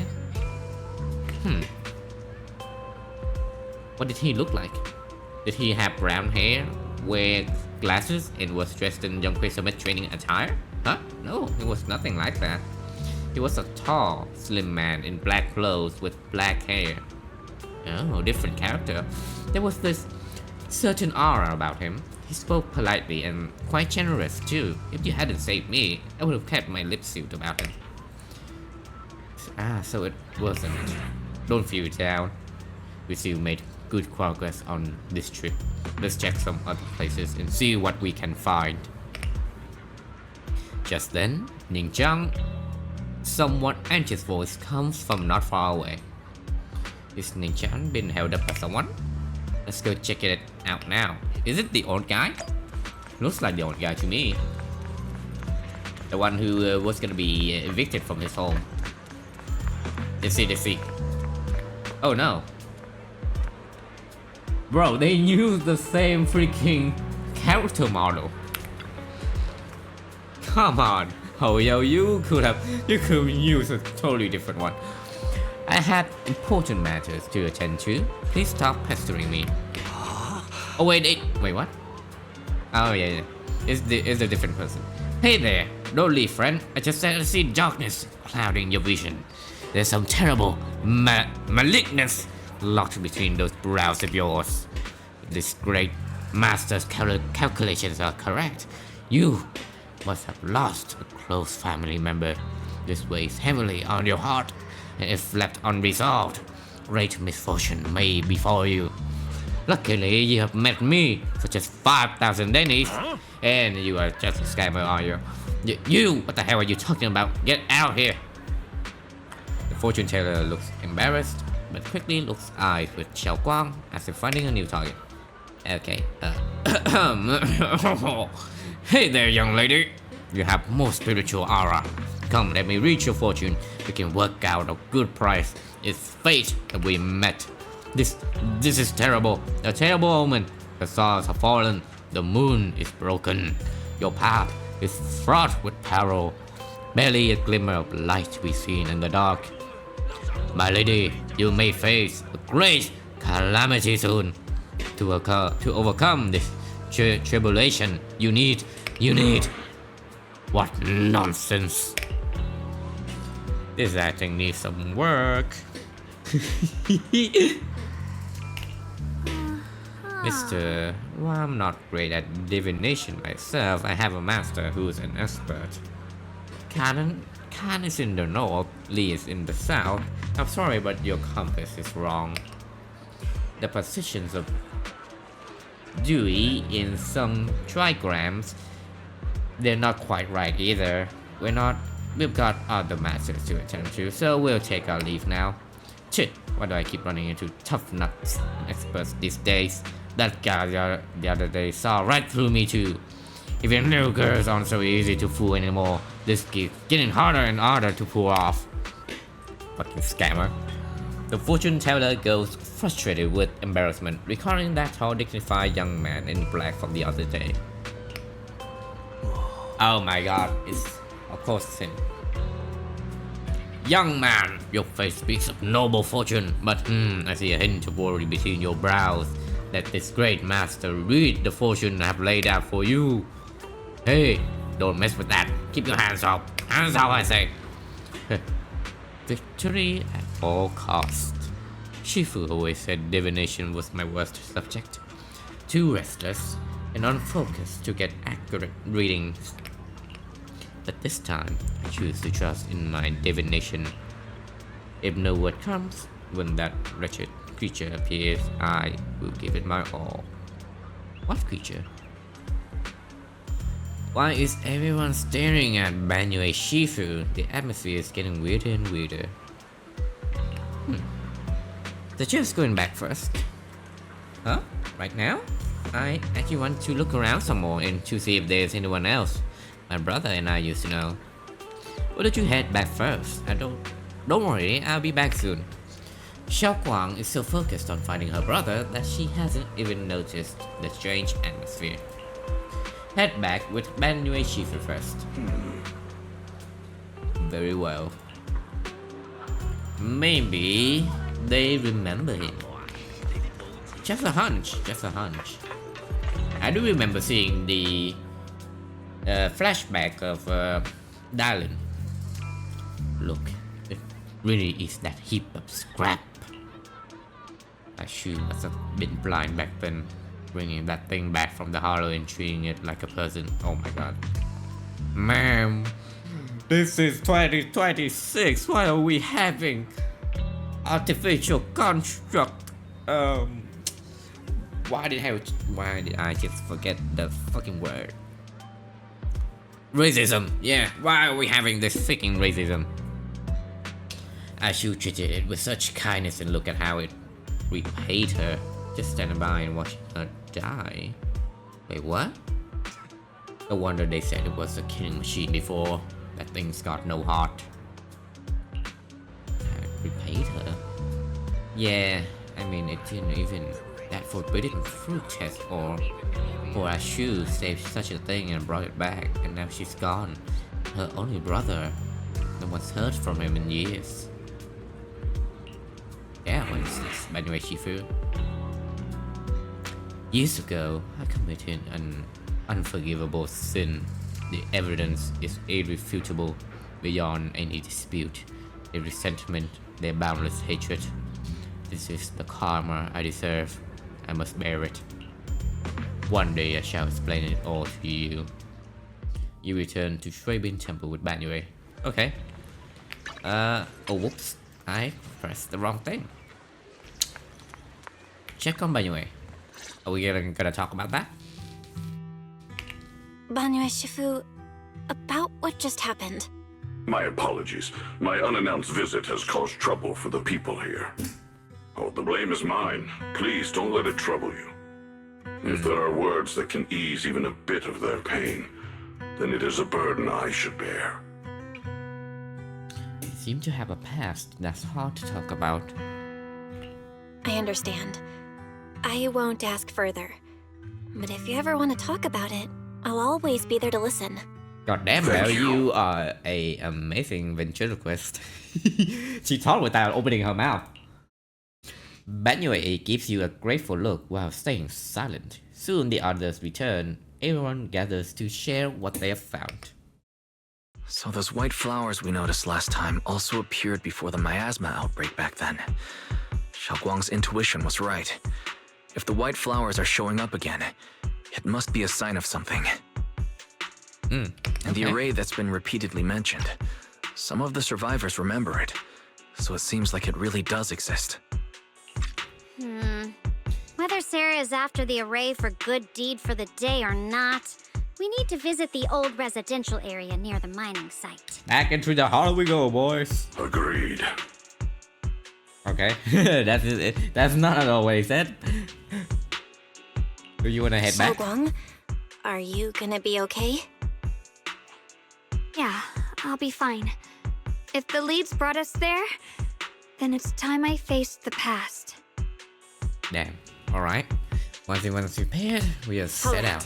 What did he look like? Did he have brown hair, wear glasses, and was dressed in Junpei Summit training attire? Huh? No, it was nothing like that. He was a tall, slim man in black clothes with black hair. Oh, different character. There was this certain aura about him. He spoke politely and quite generous too. If you hadn't saved me, I would have kept my lips sealed about him. So it wasn't. Don't feel down. We still made good progress on this trip. Let's check some other places and see what we can find. Just then, Ning Chang, somewhat anxious voice comes from not far away. Is Ning Chang been held up by someone? Let's go check it out now. Is it the old guy? Looks like the old guy to me. The one who was gonna be evicted from his home. Let's see. Oh no. Bro, they used the same freaking character model. Come on, oh yo, you could use a totally different one. I have important matters to attend to. Please stop pestering me. Oh wait, what? Oh yeah. It's a different person. Hey there, don't leave, friend. I just said I see darkness clouding your vision. There's some terrible malignance locked between those brows of yours. If this great master's calculations are correct, you must have lost a close family member. This weighs heavily on your heart, and if left unresolved, great misfortune may befall you. Luckily, you have met me for just 5,000 Danish, and you are just a scammer, are you? You, what the hell are you talking about? Get out here! The fortune teller looks embarrassed, but quickly looks eyes with Xiao Guang as if finding a new target. Okay, Hey there, young lady. You have more spiritual aura. Come, let me read your fortune. We can work out a good price. It's fate that we met. This is terrible. A terrible omen. The stars have fallen. The moon is broken. Your path is fraught with peril. Barely a glimmer of light to be seen in the dark. My lady, you may face a great calamity soon. To overcome this tribulation, you need. What nonsense! This acting needs some work. Mister, well, I'm not great at divination myself. I have a master who's an expert. Can is in the north, Lee is in the south. I'm sorry, but your compass is wrong. The positions of Dewey in some trigrams, they're not quite right either. We've got other masters to attend to, so we'll take our leave now. Shit, why do I keep running into tough nuts experts these days? That guy the other day saw right through me too. Even new girls aren't so easy to fool anymore. This keeps getting harder and harder to pull off. Fucking scammer. The fortune teller goes frustrated with embarrassment, recalling that tall, dignified young man in black from the other day. Oh my god, it's of course him. Young man, your face speaks of noble fortune, but I see a hint of worry between your brows. Let this great master read the fortune I have laid out for you. Hey, don't mess with that. Keep your hands up. Hands up, I say. Victory at all costs. Shifu always said divination was my worst subject. Too restless and unfocused to get accurate readings. But this time, I choose to trust in my divination. If no word comes, when that wretched creature appears, I will give it my all. What creature? Why is everyone staring at Banyue Shifu? The atmosphere is getting weirder and weirder. Suggest going back first. Huh? Right now? I actually want to look around some more and to see if there's anyone else my brother and I used to know. Why don't you head back first? Don't worry, I'll be back soon. Xiao Guang is so focused on finding her brother that she hasn't even noticed the strange atmosphere. Head back with Banyue Shifu first. Very well. Maybe they remember him. Just a hunch, just a hunch. I do remember seeing the flashback of Dialyn. Look, it really is that heap of scrap. I should must have been blind back then, bringing that thing back from the hollow and treating it like a person. Oh my god. Ma'am, this is 2026. Why are we having artificial construct? Why did I just forget the fucking word? Racism. Yeah, why are we having this freaking racism? I should treat it with such kindness, and look at how it repaid her. Just standing by and watching her die. Wait, what? No wonder they said it was a killing machine before. That thing's got no heart. I repaid her? Yeah, I mean, it didn't even that forbidden fruit test or Poor Ashu saved such a thing and brought it back, and now she's gone. Her only brother. No one's heard from him in years. Yeah, what is this? Banyue Shifu. Years ago, I committed an unforgivable sin. The evidence is irrefutable beyond any dispute. Their resentment, their boundless hatred. This is the karma I deserve. I must bear it. One day I shall explain it all to you. You return to Shuibin Temple with Banyue. Okay. Oh whoops. I pressed the wrong thing. Check on Banyue. Are we gonna talk about that? Banyue Shifu, about what just happened. My apologies. My unannounced visit has caused trouble for the people here. Oh, the blame is mine. Please don't let it trouble you. If there are words that can ease even a bit of their pain, then it is a burden I should bear. You seem to have a past that's hard to talk about. I understand. I won't ask further. But if you ever want to talk about it, I'll always be there to listen. God damn, Belle, you are a amazing ventriloquist. She talked without opening her mouth. Banyue gives you a grateful look while staying silent. Soon the others return. Everyone gathers to share what they have found. So those white flowers we noticed last time also appeared before the miasma outbreak back then. Xiaoguang's intuition was right. If the white flowers are showing up again, it must be a sign of something. Okay. And the array that's been repeatedly mentioned, some of the survivors remember it, so it seems like it really does exist. Whether Sarah is after the array for good deed for the day or not, we need to visit the old residential area near the mining site. Back into the heart we go, boys. Agreed. Okay, that's it. That's not at all what he said. Do you wanna head back? Xiaoguang, are you gonna be okay? Yeah, I'll be fine. If the leads brought us there, then it's time I faced the past. Damn. Alright. Once everyone's prepared, we are set out.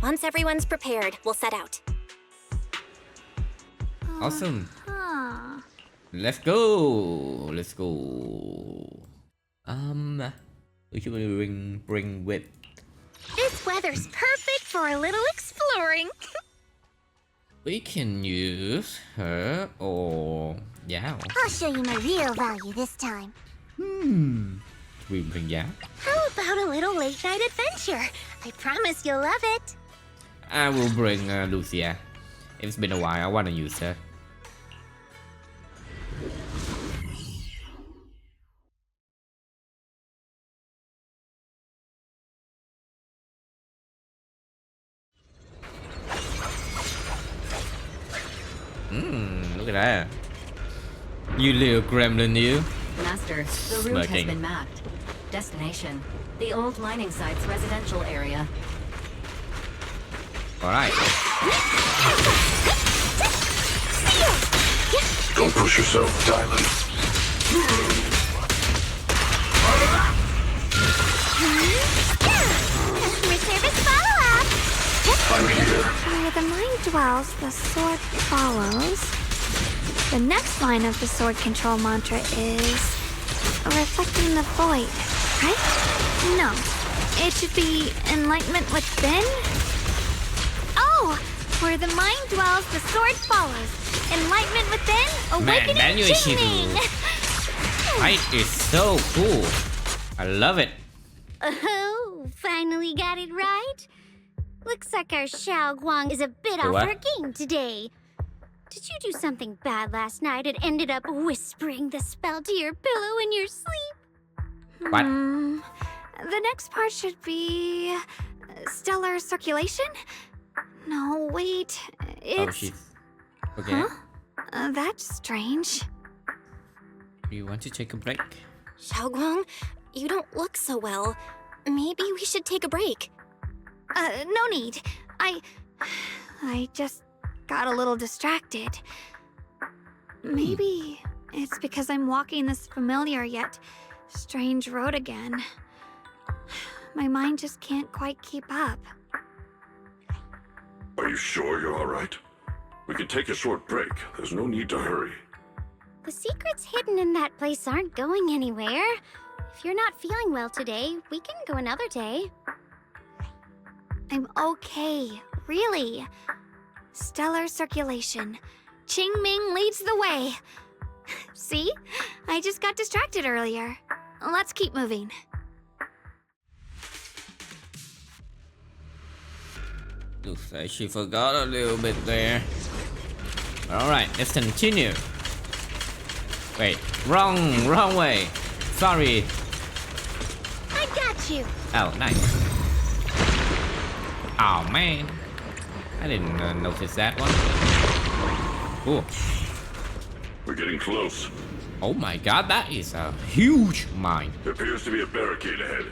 Once everyone's prepared, we'll set out. Awesome. Huh. Let's go. Let's go. Who should we bring with? This weather's perfect for a little exploring. We can use her or Yao. I'll show you my real value this time. We bring Yao. How about a little late night adventure? I promise you'll love it. I will bring Lucia. It's been a while. I want to use her. Look at that. You little gremlin, you. Master, the route has Smoking. been mapped. Destination, the old mining site's residential area. Alright. Don't push yourself, Dialyn. Customer service follow-up. I'm here. Where the mind dwells, the sword follows. The next line of the sword control mantra is reflecting the void, right? No, it should be enlightenment within. Oh, where the mind dwells, the sword follows. Enlightenment within, awakening Banyue Jingming. Right is so cool. I love it. Oh, finally got it right. Looks like our Xiaoguang is a bit off what? her game today. Did you do something bad last night and ended up whispering the spell to your pillow in your sleep? What? The next part should be stellar circulation. No, wait, Oh, it's she's... Okay. that's strange. Do you want to take a break? Xiaoguang, you don't look so well. Maybe we should take a break. No need. I just got a little distracted. Maybe it's because I'm walking this familiar yet strange road again. My mind just can't quite keep up. Are you sure you're all right? We can take a short break. There's no need to hurry. The secrets hidden in that place aren't going anywhere. If you're not feeling well today, we can go another day. I'm okay, really. Stellar circulation. Qingming leads the way. See? I just got distracted earlier. Let's keep moving. Looks like she forgot a little bit there. Alright, let's continue. Wait, wrong way. Sorry. I got you. Oh, nice. Oh man, I didn't notice that one. Cool. We're getting close. Oh my god, that is a huge mine. There appears to be a barricade ahead.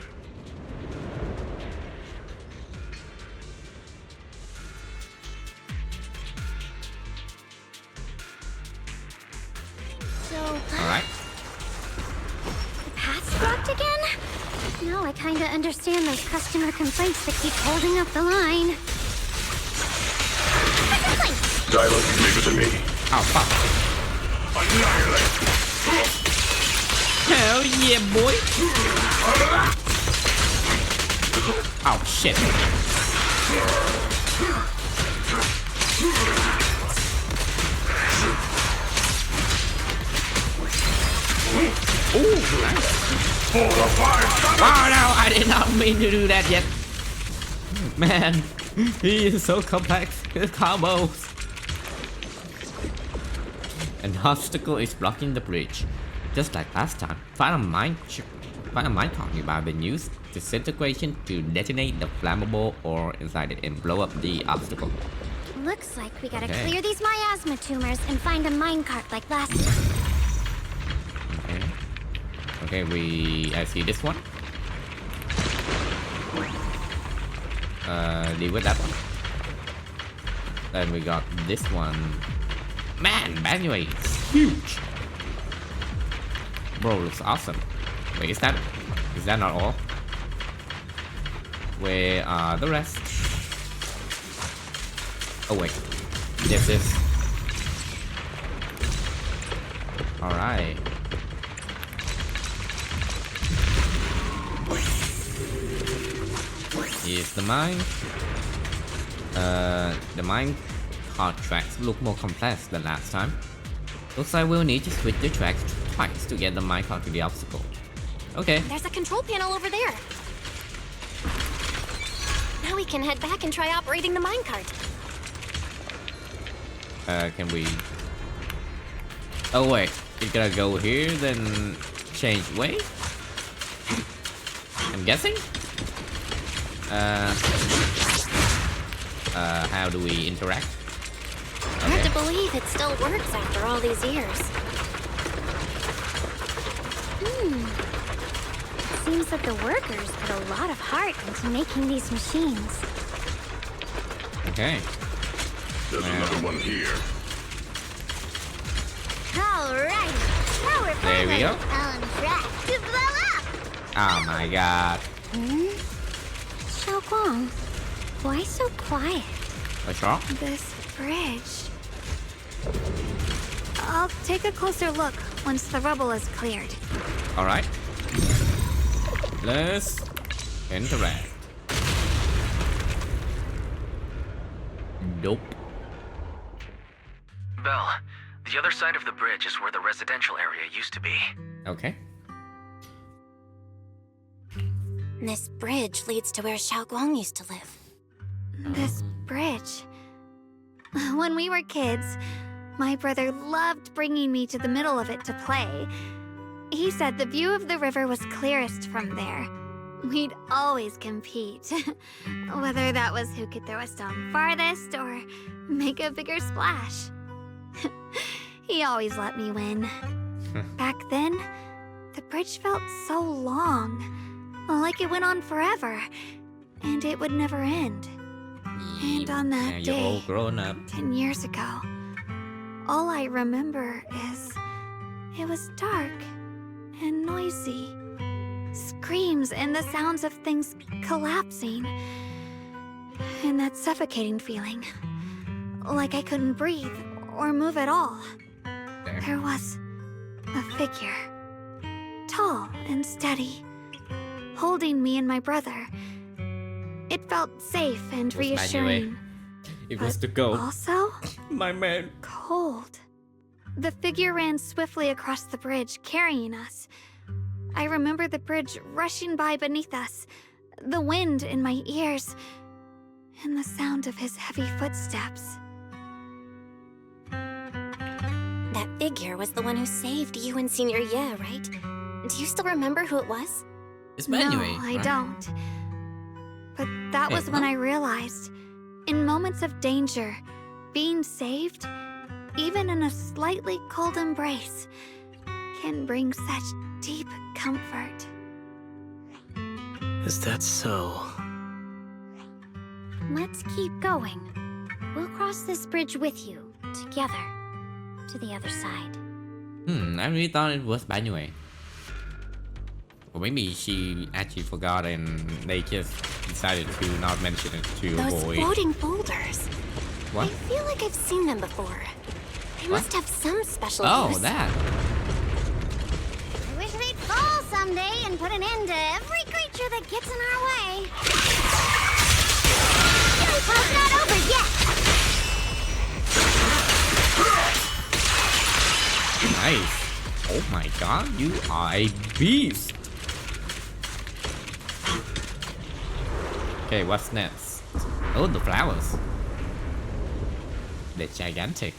So, Alright. the path's blocked again? Now I kinda understand those customer complaints that keep holding up the line. Dialyn, leave it to me. Oh fuck. Annihilate! Hell yeah, boy. Oh shit. Ooh, nice. Oh no, I did not mean to do that yet. Man, he is so complex. His combos. An obstacle is blocking the bridge. Just like last time, find a mine card been used disintegration to detonate the flammable ore inside it and blow up the obstacle. Looks like we gotta Okay. clear these miasma tumors and find a minecart like last time. Okay, I see this one. Deal with that one. Then we got this one. Man, Banyue is huge. Bro, looks awesome. Wait, is that not all? Where are the rest? Oh wait, this is. All right. Here's the mine. The mine cart tracks look more complex than last time. Looks like we'll need to switch the tracks twice to get the minecart to the obstacle. Okay. There's a control panel over there. Now we can head back and try operating the minecart. Can we... Oh wait, it gotta go here, then change way? I'm guessing? How do we interact? Hard to believe it still works after all these years. It seems that the workers put a lot of heart into making these machines. Okay. There's another one here. Alright, now we're There we finally go. on track to blow up! Oh my god. Xiaoguang, why so quiet? What's wrong? This bridge. I'll take a closer look once the rubble is cleared. Alright. Let's interact. Nope. Belle, the other side of the bridge is where the residential area used to be. Okay. This bridge leads to where Xiaoguang used to live. This bridge. When we were kids, my brother loved bringing me to the middle of it to play. He said the view of the river was clearest from there. We'd always compete. Whether that was who could throw a stone farthest or make a bigger splash. He always let me win. Back then, the bridge felt so long, like it went on forever, and it would never end. And on Now that you're all day, grown up. 10 years ago, all I remember is it was dark and noisy. Screams and the sounds of things collapsing. And that suffocating feeling. Like I couldn't breathe or move at all. There was a figure. Tall and steady. Holding me and my brother. It felt safe and reassuring. It was the goal. Also, My man. cold. The figure ran swiftly across the bridge, carrying us. I remember the bridge rushing by beneath us, the wind in my ears, and the sound of his heavy footsteps. That figure was the one who saved you in senior year, right? Do you still remember who it was? It's No, Banyue, I right? don't. But that Hey, was when what? I realized, in moments of danger, being saved, even in a slightly cold embrace, can bring such deep comfort. Is that so? Let's keep going. We'll cross this bridge with you, together, to the other side. I really thought it was Banyue. Or maybe she actually forgot and they just decided to not mention it to Those avoid. floating boulders. What? I feel like I've seen them before. They What? must have some special Oh, use. that. I wish they'd fall someday and put an end to every creature that gets in our way. It's not over yet! Nice. Oh my god, you are a beast. Okay, what's next? Oh, the flowers. They're gigantic.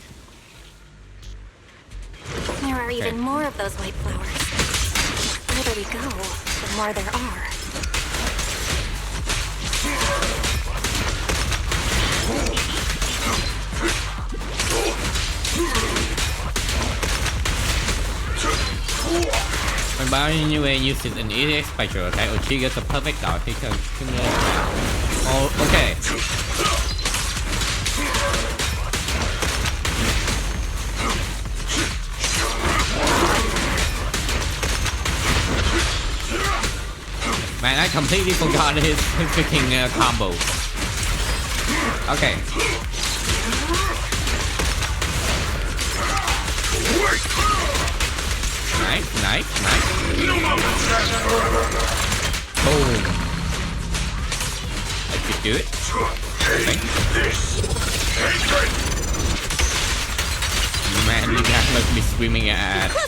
There are even more of those white flowers. The further we go, the more there are. When Banyue uses an EX special attack or triggers a perfect dodge, he can accumulate now. Oh, okay. Man, I completely forgot his freaking combo. Okay. Nice. Boom. I could do it. Okay. Man, you guys must be screaming at the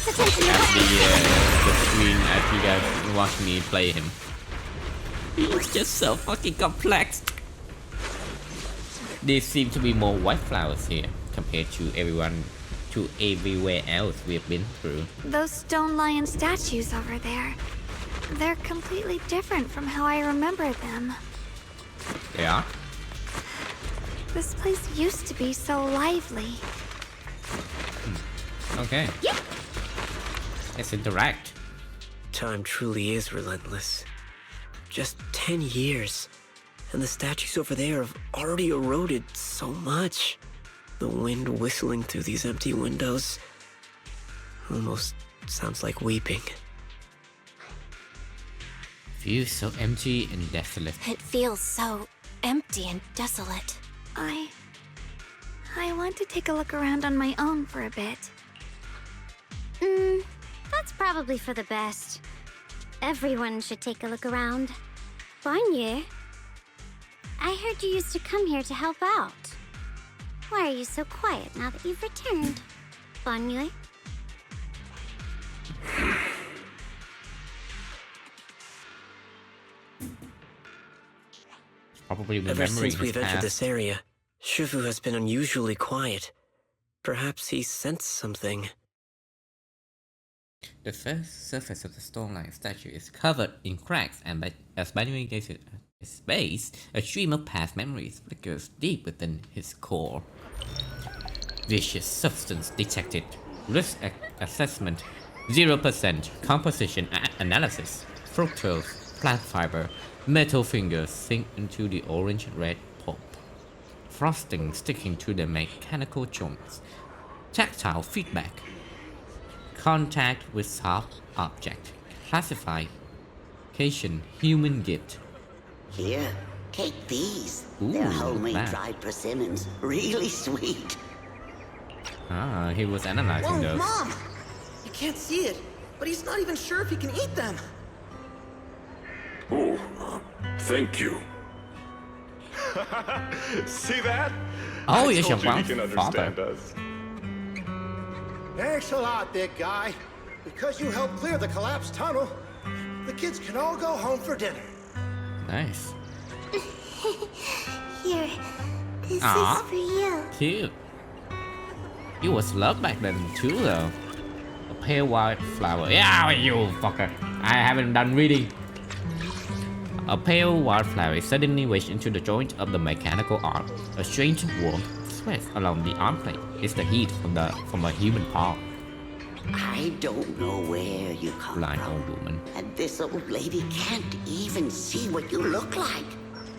screen as you guys watch me play him. He was just so fucking complex. There seem to be more white flowers here compared to everywhere else we've been through. Those stone lion statues over there. They're completely different from how I remember them. They are? This place used to be so lively. Okay. Yep. Let's interact. Time truly is relentless. Just 10 years, and the statues over there have already eroded so much. The wind whistling through these empty windows almost sounds like weeping. Feels so empty and desolate. It feels so empty and desolate. I want to take a look around on my own for a bit. That's probably for the best. Everyone should take a look around. Banyue, I heard you used to come here to help out. Why are you so quiet now that you've returned, Banyue? Probably Ever remembering since we've his entered past. this area, Shifu has been unusually quiet. Perhaps he sensed something. The first surface of the stone-like statue is covered in cracks, and as Banyue gazes at its base, a stream of past memories flickers deep within his core. Vicious substance detected. Risk assessment 0%. Composition analysis. Fructose, plant fiber, metal fingers sink into the orange-red pulp. Frosting sticking to the mechanical joints. Tactile feedback. Contact with soft object. Classification human gift. Here, Take these. Ooh, They're homemade that. dried persimmons. Really sweet. Ah, he was analyzing Whoa, those. Mom! You can't see it, but he's not even sure if he can eat them. Oh, thank you. See that? Oh, I you're told you he Xiaoguang's can father. understand us. Thanks a lot, big guy. Because you helped clear the collapsed tunnel, the kids can all go home for dinner. Nice. Here, this Aw. is for you. Cute. It was love back then too, though. A pale white flower. Yeah, you fucker. I haven't done reading. A pale white flower is suddenly wedged into the joint of the mechanical arm. A strange warmth sweats along the arm plate. It's the heat from a human paw. I don't know where you come Blind from. old woman. And this old lady can't even see what you look like.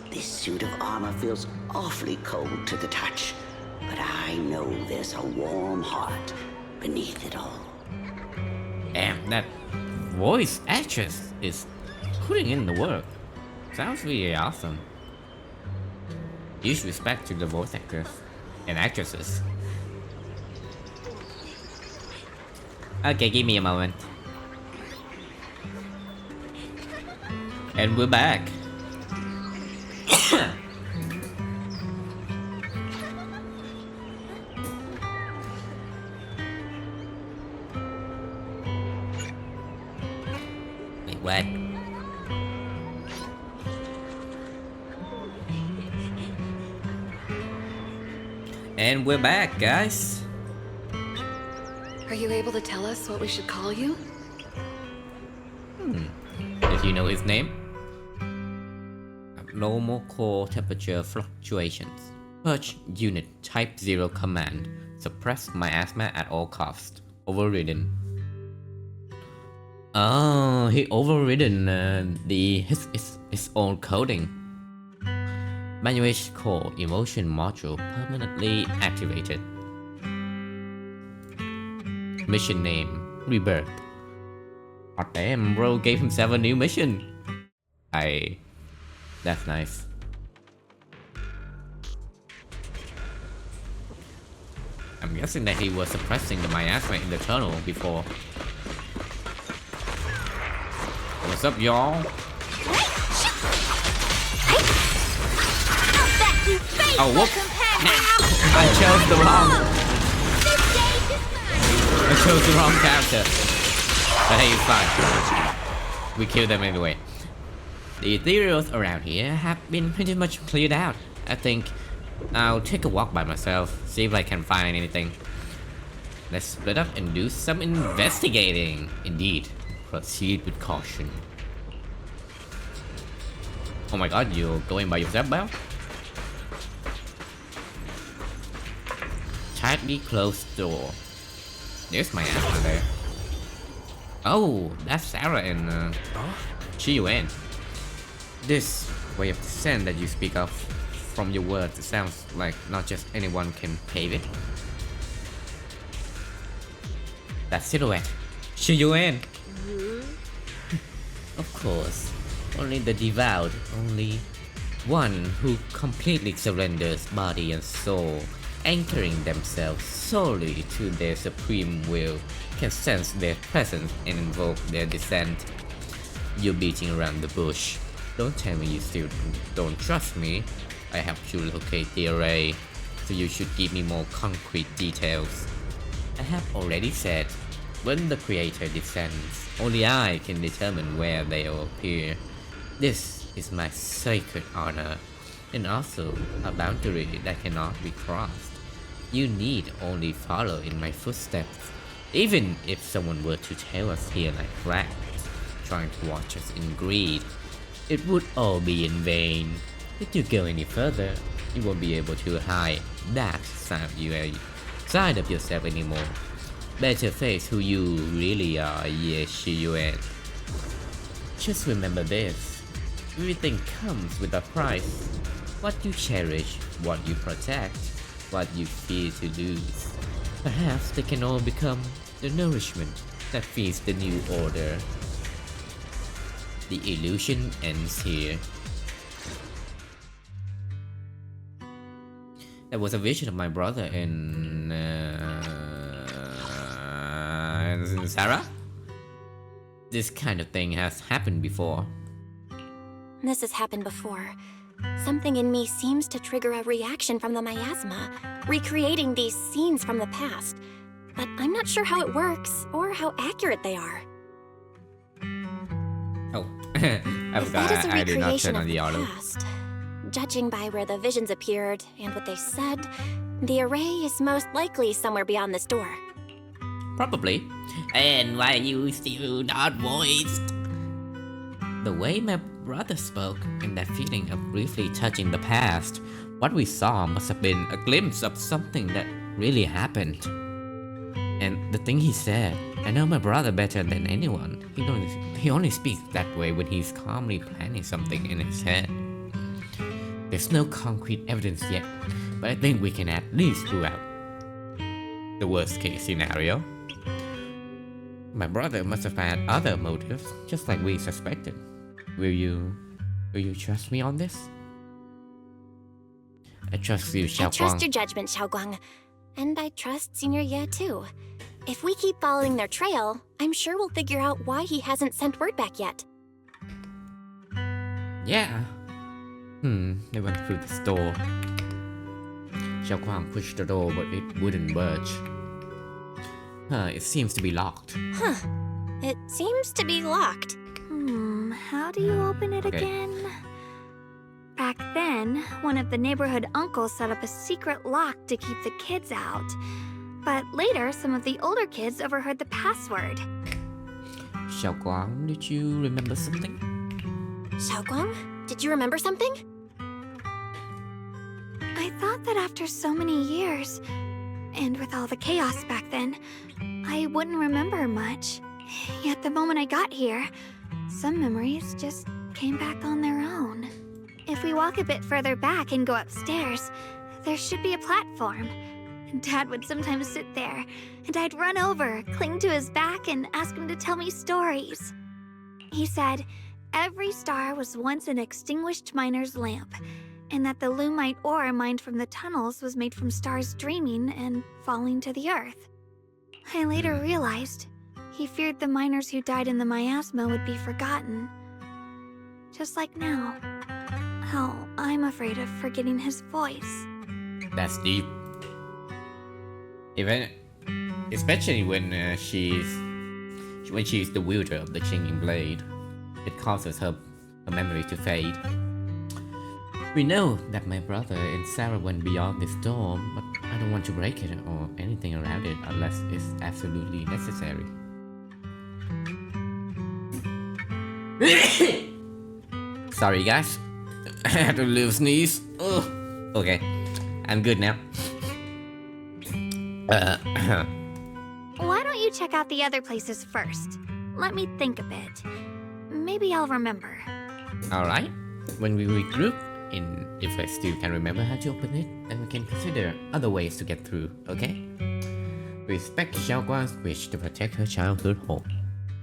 This suit of armor feels awfully cold to the touch. But I know there's a warm heart beneath it all. Damn, that voice actress is putting in the work. Sounds really awesome. Huge respect to the voice actors and actresses. Okay, give me a moment. And we're back. Wait, what? And we're back, guys. Are you able to tell us what we should call you? Did you know his name? Abnormal core temperature fluctuations. Purge unit type 0 command. Suppress miasma at all costs. Overridden. Oh, he overridden his own coding. Banyue core emotion module permanently activated. Mission name Rebirth. Oh damn, bro gave himself a new mission. That's nice. I'm guessing that he was suppressing the miasma in the tunnel before. What's up, y'all? Oh, whoop! I chose the wrong character. But hey, it's fine. We killed them anyway. The ethereals around here have been pretty much cleared out. I think I'll take a walk by myself, see if I can find anything. Let's split up and do some investigating. Indeed, proceed with caution. Oh my god, you're going by yourself, Belle? Tightly closed door. There's my answer there. Oh, that's Sarah and Banyue. This way of descent that you speak of from your words, it sounds like not just anyone can pave it. That silhouette. Banyue. Of course, only the devout, only one who completely surrenders body and soul, anchoring themselves solely to their supreme will, can sense their presence and invoke their descent. You're beating around the bush. Don't tell me you still don't trust me. I have to locate the array, so you should give me more concrete details. I have already said, when the creator descends, only I can determine where they will appear. This is my sacred honor, and also a boundary that cannot be crossed. You need only follow in my footsteps. Even if someone were to tear us here like rats, trying to watch us in greed, it would all be in vain. If you go any further, you won't be able to hide that side of yourself anymore. Better face who you really are, Banyue. Just remember this. Everything comes with a price. What you cherish, what you protect, what you fear to lose. Perhaps they can all become the nourishment that feeds the new order. The illusion ends here. There was a vision of my brother in Sarah. This kind of thing has happened before. This has happened before. Something in me seems to trigger a reaction from the miasma, recreating these scenes from the past. But I'm not sure how it works, or how accurate they are. Oh, I forgot I did not turn on the auto. Past, judging by where the visions appeared and what they said, the array is most likely somewhere beyond this door. Probably. And why are you still not voiced? The way my brother spoke and that feeling of briefly touching the past, what we saw must have been a glimpse of something that really happened. And the thing he said, I know my brother better than anyone. He only speaks that way when he's calmly planning something in his head. There's no concrete evidence yet, but I think we can at least rule out the worst case scenario. My brother must have had other motives, just like we suspected. Will you trust me on this? I trust you, Xiao Guang. I trust your judgment, Xiao Guang. And I trust Senior Ye too. If we keep following their trail, I'm sure we'll figure out why he hasn't sent word back yet. Yeah. They went through this door. Xiao Guang pushed the door, but it wouldn't budge. It seems to be locked. Huh. It seems to be locked. How do you open it again? Back then, one of the neighborhood uncles set up a secret lock to keep the kids out. But later, some of the older kids overheard the password. Xiao Guang, did you remember something? Xiao Guang, did you remember something? I thought that after so many years, and with all the chaos back then, I wouldn't remember much. Yet the moment I got here, some memories just came back on their own. If we walk a bit further back and go upstairs, there should be a platform. Dad would sometimes sit there, and I'd run over, cling to his back, and ask him to tell me stories. He said every star was once an extinguished miner's lamp, and that the lumite ore mined from the tunnels was made from stars dreaming and falling to the earth. I later realized he feared the miners who died in the miasma would be forgotten. Just like now. How I'm afraid of forgetting his voice. That's deep. Especially when she's the wielder of the changing blade, it causes her memory to fade. We know that my brother and Sarah went beyond this door, but I don't want to break it or anything around it unless it's absolutely necessary. Sorry guys, I had to little sneeze. Ugh. Okay, I'm good now. Why don't you check out the other places first? Let me think a bit. Maybe I'll remember. Alright, when we regroup, and if I still can remember how to open it, then we can consider other ways to get through, okay? Respect Xiao Guang's wish to protect her childhood home.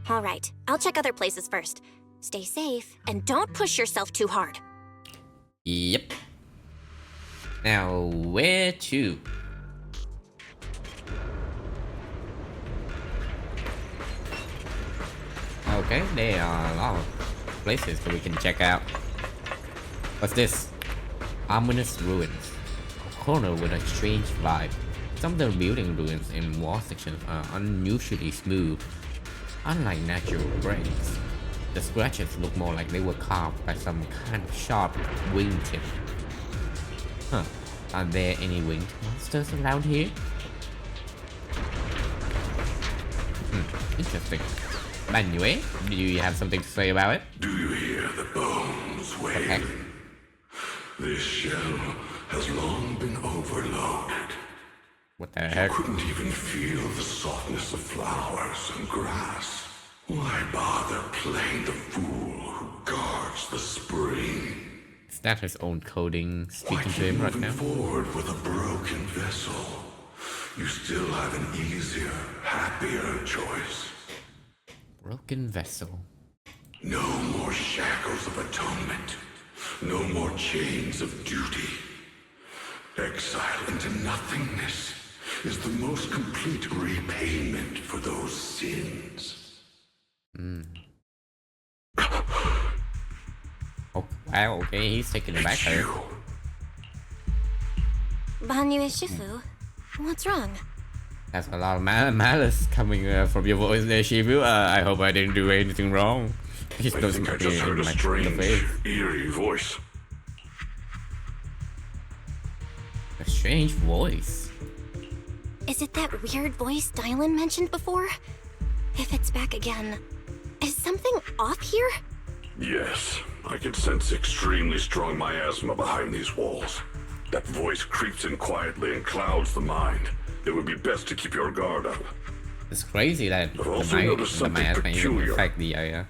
Alright, I'll check other places first. Stay safe, and don't push yourself too hard. Yep. Now, where to? Okay, there are a lot of places that we can check out. What's this? Ominous ruins. A corner with a strange vibe. Some of the building ruins and wall sections are unusually smooth. Unlike natural breaks, the scratches look more like they were carved by some kind of sharp wingtip. Huh. Are there any winged monsters around here? Interesting. Banyue, do you have something to say about it? Do you hear the bones wailing? This shell has long been overloaded. What the heck? You couldn't even feel the softness of flowers and grass. Why bother playing the fool who guards the spring? Is that his own coding speaking to him right now? Forward with a broken vessel. You still have an easier, happier choice. Broken vessel. No more shackles of atonement. No more chains of duty. Exile into nothingness is the most complete repayment for those sins. Oh, wow, okay, he's taking it back there. Banyue Shifu, what's wrong? That's a lot of malice coming from your voice there, Shifu. I hope I didn't do anything wrong. I think I just heard a strange, eerie voice. A strange voice? Is it that weird voice Dialyn mentioned before? If it's back again, is something off here? Yes, I can sense extremely strong miasma behind these walls. That voice creeps in quietly and clouds the mind. It would be best to keep your guard up. It's crazy that I've also noticed something peculiar.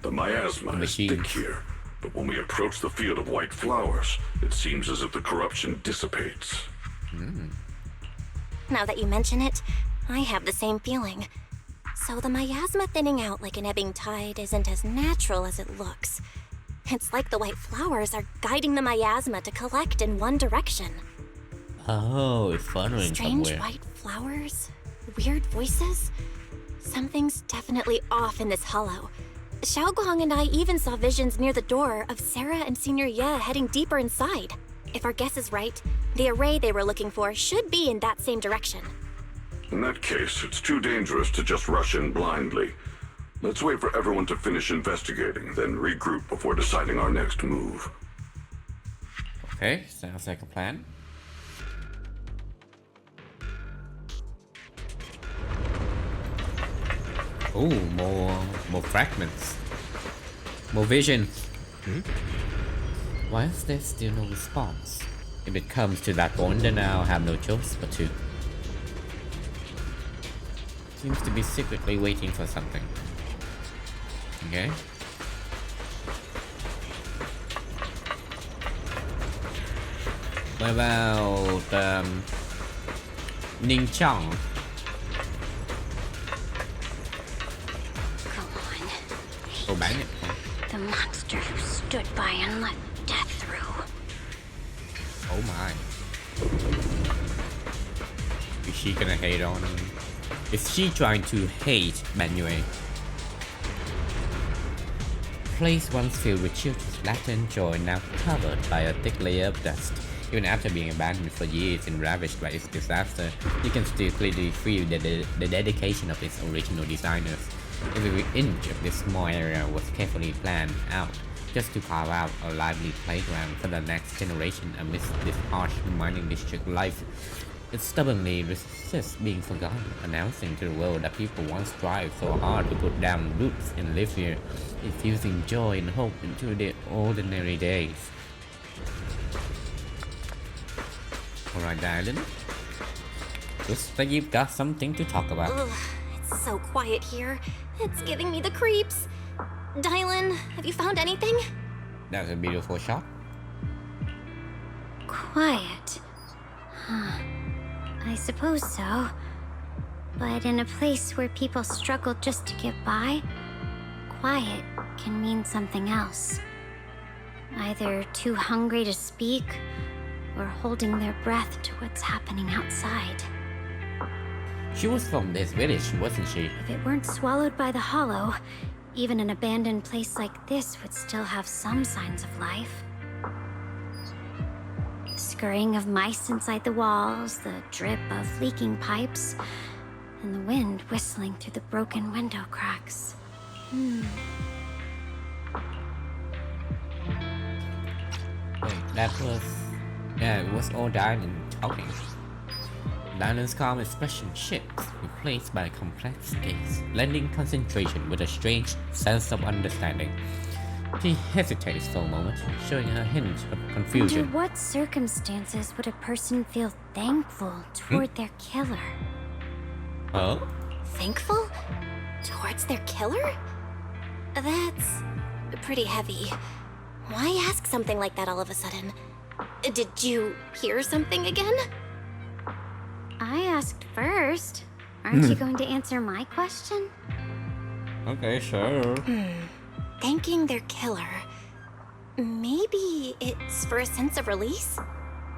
The miasma is thick here, but when we approach the field of white flowers, it seems as if the corruption dissipates. Now that you mention it, I have the same feeling. So the miasma thinning out like an ebbing tide isn't as natural as it looks. It's like the white flowers are guiding the miasma to collect in one direction. Oh, it's funneling Strange somewhere. white flowers? Weird voices? Something's definitely off in this hollow. Xiaoguang and I even saw visions near the door of Sarah and Senior Ye heading deeper inside. If our guess is right, the array they were looking for should be in that same direction. In that case, it's too dangerous to just rush in blindly. Let's wait for everyone to finish investigating, then regroup before deciding our next move. Okay, sounds like a plan. Oh, more fragments. More vision. Why is there still no response? If it comes to that point, then I'll have no choice but to. Seems to be secretly waiting for something. Okay. What about Ning Chong? Go on. Oh, bang it. The monster who stood by and let death through. Oh my. Is she gonna hate on him? Is she trying to hate Banyue? Place once filled with children's laughter and joy, now covered by a thick layer of dust. Even after being abandoned for years and ravaged by its disaster, you can still clearly feel the dedication of its original designers. Every inch of this small area was carefully planned out, just to carve out a lively playground for the next generation amidst this harsh mining district life. It stubbornly resists being forgotten, announcing to the world that people once strived so hard to put down roots and live here, infusing joy and hope into their ordinary days. Alright, Dialyn. Looks like you've got something to talk about. Ugh, it's so quiet here. It's giving me the creeps. Dialyn, have you found anything? That's a beautiful shot. Quiet. Huh. I suppose so. But in a place where people struggle just to get by, quiet can mean something else. Either too hungry to speak, or holding their breath to what's happening outside. She was from this village, wasn't she? If it weren't swallowed by the hollow, even an abandoned place like this would still have some signs of life. The scurrying of mice inside the walls, the drip of leaking pipes, and the wind whistling through the broken window cracks. Wait, that was... Yeah, it was all Dialyn talking. Dialyn's calm expression shifts, replaced by a complex gaze, blending concentration with a strange sense of understanding. She hesitates for a moment, showing a hint of confusion. Under what circumstances would a person feel thankful toward their killer? Oh? Thankful? Towards their killer? That's pretty heavy. Why ask something like that all of a sudden? Did you hear something again? I asked first. Aren't you going to answer my question? Okay, sure. Thanking their killer. Maybe it's for a sense of release?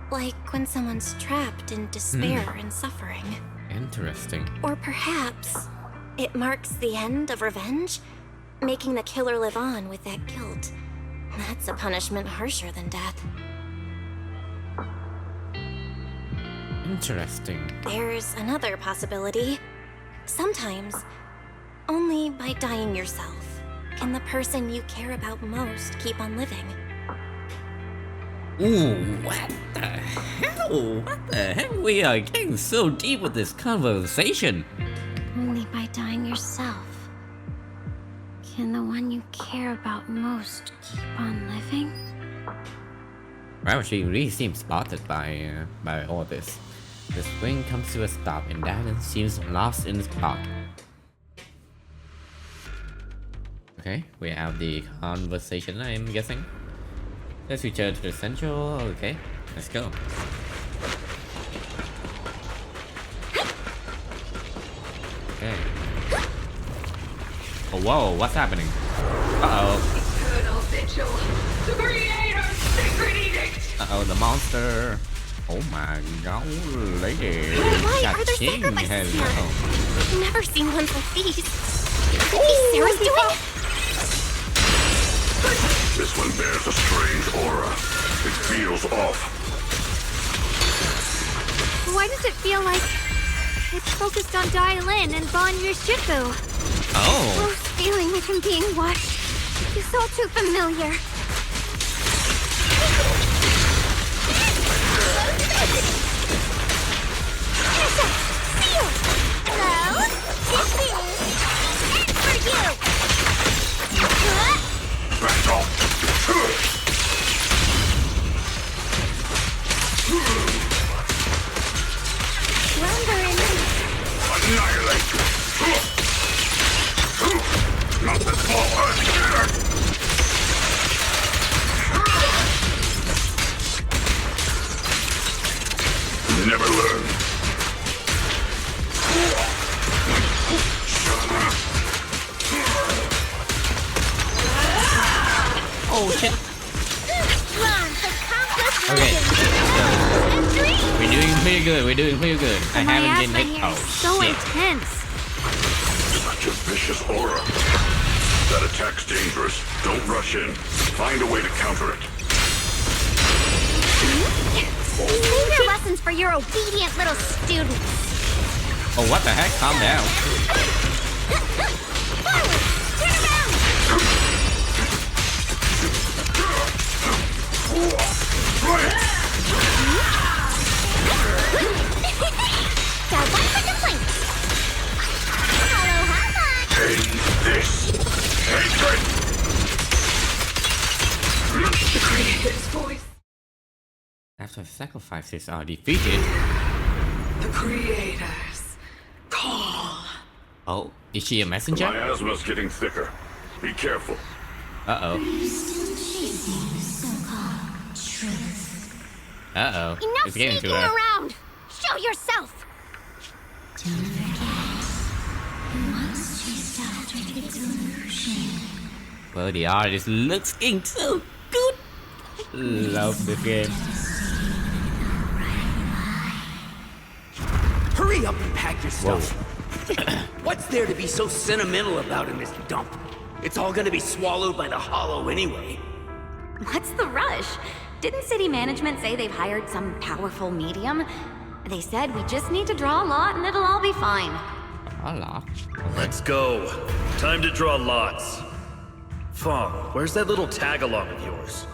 Like when someone's trapped in despair and suffering. Interesting. Or perhaps it marks the end of revenge, making the killer live on with that guilt. That's a punishment harsher than death. Interesting. There's another possibility. Sometimes, only by dying yourself can the person you care about most keep on living. Ooh, what the hell? What the heck? We are getting so deep with this conversation. Only by dying yourself can the one you care about most keep on living? Wow, she really seems spotted by all this. The swing comes to a stop and Dialyn seems lost in his thought. Okay, we have the conversation, I'm guessing. Let's return to the central. Okay, let's go. Okay. Oh, whoa, what's happening? Uh-oh. Eternal Vigil, the Creator's sacred edict. Uh-oh, the monster. Oh my god, lady. Why are there sacrifices here? I've never seen ones like these. Could it be Sarah's doing? This one bears a strange aura. It feels off. Why does it feel like it's focused on Dialyn and Banyue Shifu? Oh. Close feeling like I'm being watched. It's all too familiar. Hello? This is... And for you! Battle! Lumbering. Annihilate! Not this small earth here! Never learn. Oh shit. Okay. We're doing pretty good, I haven't been hit. Oh so shit. Intense. Such a vicious aura. That attack's dangerous. Don't rush in. Find a way to counter it. Save your lessons for your obedient little students. Oh, what the heck? Calm down. Turn around! Got one for complaints. Hello, hot. Take this. Hatred! The Creator's voice. After sacrifices are defeated. The Creators call. Oh, is she a messenger? The miasma's getting thicker. Be careful. Uh-oh. Uh-oh. Enough It's getting sneaking to her. around. Show yourself. Well, the artist looks so good. Love this game. Hurry up and pack your stuff. What's there to be so sentimental about in this dump? It's all gonna be swallowed by the hollow anyway. What's the rush? Didn't city management say they've hired some powerful medium? They said we just need to draw a lot and it'll all be fine. A lot? Let's go. Time to draw lots. Fong, where's that little tag-along of yours?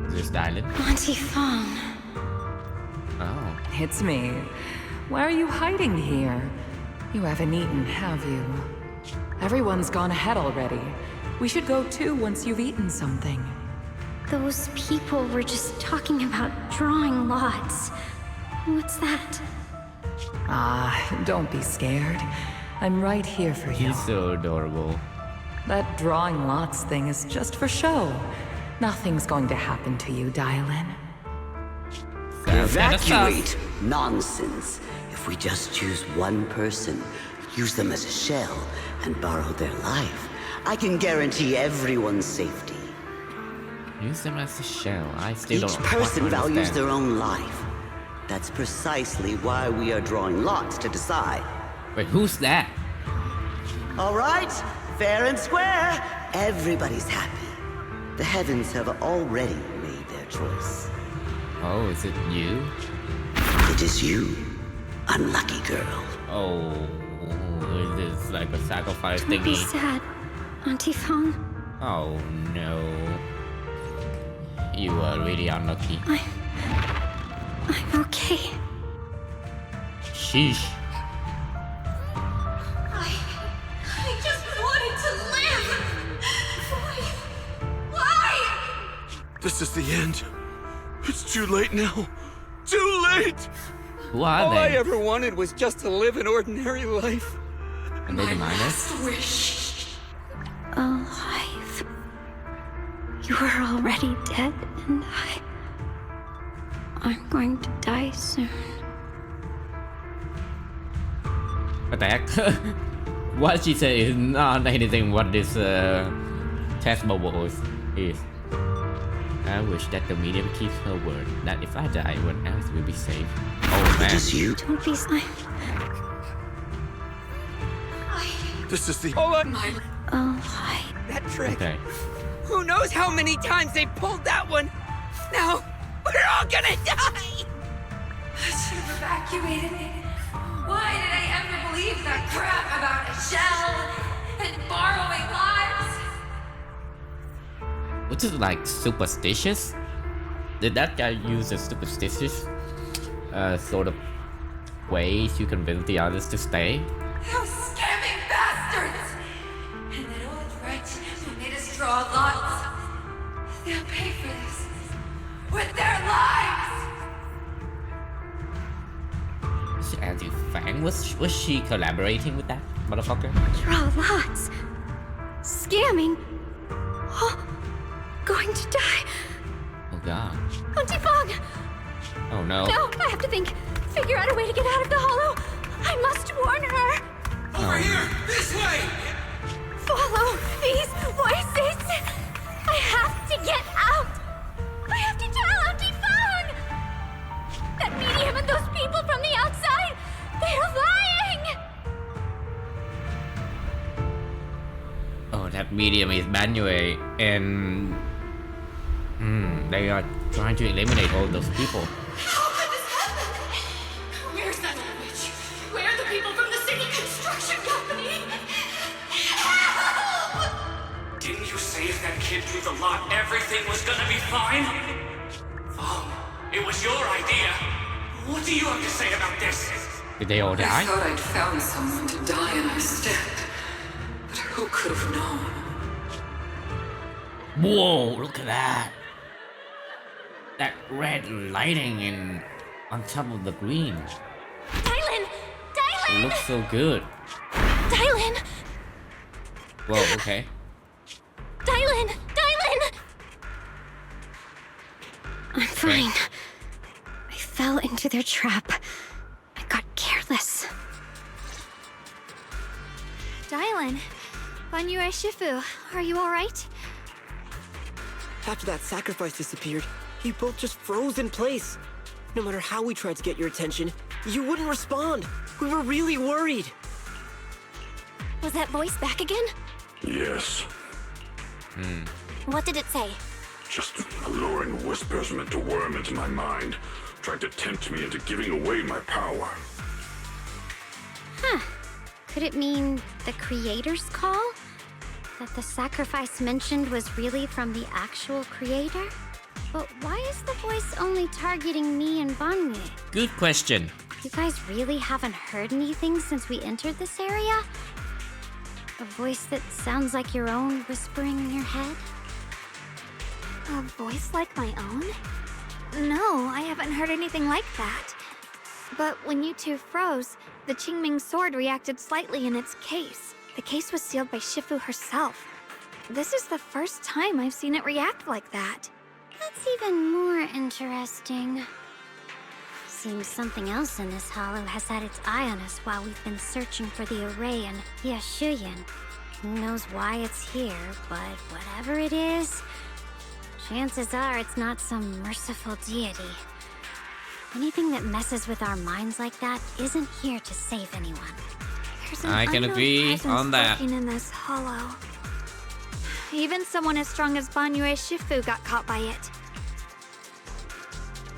Is this Dialyn? Auntie Fong. Oh. It's me. Why are you hiding here? You haven't eaten, have you? Everyone's gone ahead already. We should go too once you've eaten something. Those people were just talking about drawing lots. What's that? Ah, don't be scared. I'm right here for you. He's so adorable. That drawing lots thing is just for show. Nothing's going to happen to you, Dialyn. Evacuate? Nonsense. If we just choose one person, use them as a shell, and borrow their life, I can guarantee everyone's safety. Use them as a shell. I still Each don't person quite values understand. their own life. That's precisely why we are drawing lots to decide. Wait, who's that? All right, fair and square. Everybody's happy. The heavens have already made their choice. Oh, is it you? It is you, unlucky girl. Oh, is this like a sacrifice Don't be thingy? sad, Auntie Fong. Oh no. You are really unlucky. I'm okay. Sheesh. I just wanted to live! Why? This is the end. It's too late now. Too late! Who are All I they? ever wanted was just to live an ordinary life. Are they the miners? Wish. Alive. You are already dead, and I'm going to die soon. What the heck? What she said is not anything what this test bubble is. I wish that the medium keeps her word that if I die, everyone else will be safe. Oh man. It is you. Don't be silent. This is the Alive. that trick. Okay. Who knows how many times they pulled that one? Now we're all gonna die. I should have evacuated me. Why did I ever believe that crap about a shell and borrowing lives? Which is like superstitious? Did that guy use a superstitious sort of ways to convince the others to stay? Those scamming bastards! And that old wretch who made us draw lots. They'll pay for this with their lives! Auntie Fang, was she collaborating with that motherfucker? Draw lots. Scamming. Oh, going to die. Oh god. Auntie Fong! Oh no. No, I have to think. Figure out a way to get out of the hollow. I must warn her. Over here, this way. Follow these voices. I have to get out. I have to tell Auntie Fong. That medium and those people from the outside, they're lying. Oh, that medium is Banyue, and they are trying to eliminate all those people. How could this happen? Where's that witch? Where are the people from the city construction company? Help! Didn't you say if that kid drew the lot, everything was gonna be fine? Oh, it was your idea. What do you have to say about this? Did they all I die? thought I'd found someone to die in my stead. But who could have known? Whoa, look at that. That red lighting in on top of the green. Dialyn! Dialyn! It looks so good. Dialyn! Whoa, okay. Dialyn! Dialyn! I'm fine. I fell into their trap. I got careless. Dialyn, Banyue Shifu, are you alright? After that sacrifice disappeared, you both just froze in place. No matter how we tried to get your attention, you wouldn't respond. We were really worried. Was that voice back again? Yes. What did it say? Just alluring whispers meant to worm into my mind, trying to tempt me into giving away my power. Huh. Could it mean the creator's call? That the sacrifice mentioned was really from the actual creator? But why is the voice only targeting me and Banyue? Good question. You guys really haven't heard anything since we entered this area? A voice that sounds like your own whispering in your head? A voice like my own? No, I haven't heard anything like that. But when you two froze, the Qingming sword reacted slightly in its case. The case was sealed by Shifu herself. This is the first time I've seen it react like that. That's even more interesting. Seems something else in this hollow has had its eye on us while we've been searching for the array in Yashuyan. Who knows why it's here, but whatever it is, Chances are it's not some merciful deity. Anything that messes with our minds like that isn't here to save anyone. There's an I can unknown agree presence on that. lurking in this hollow. Even someone as strong as Banyue Shifu got caught by it.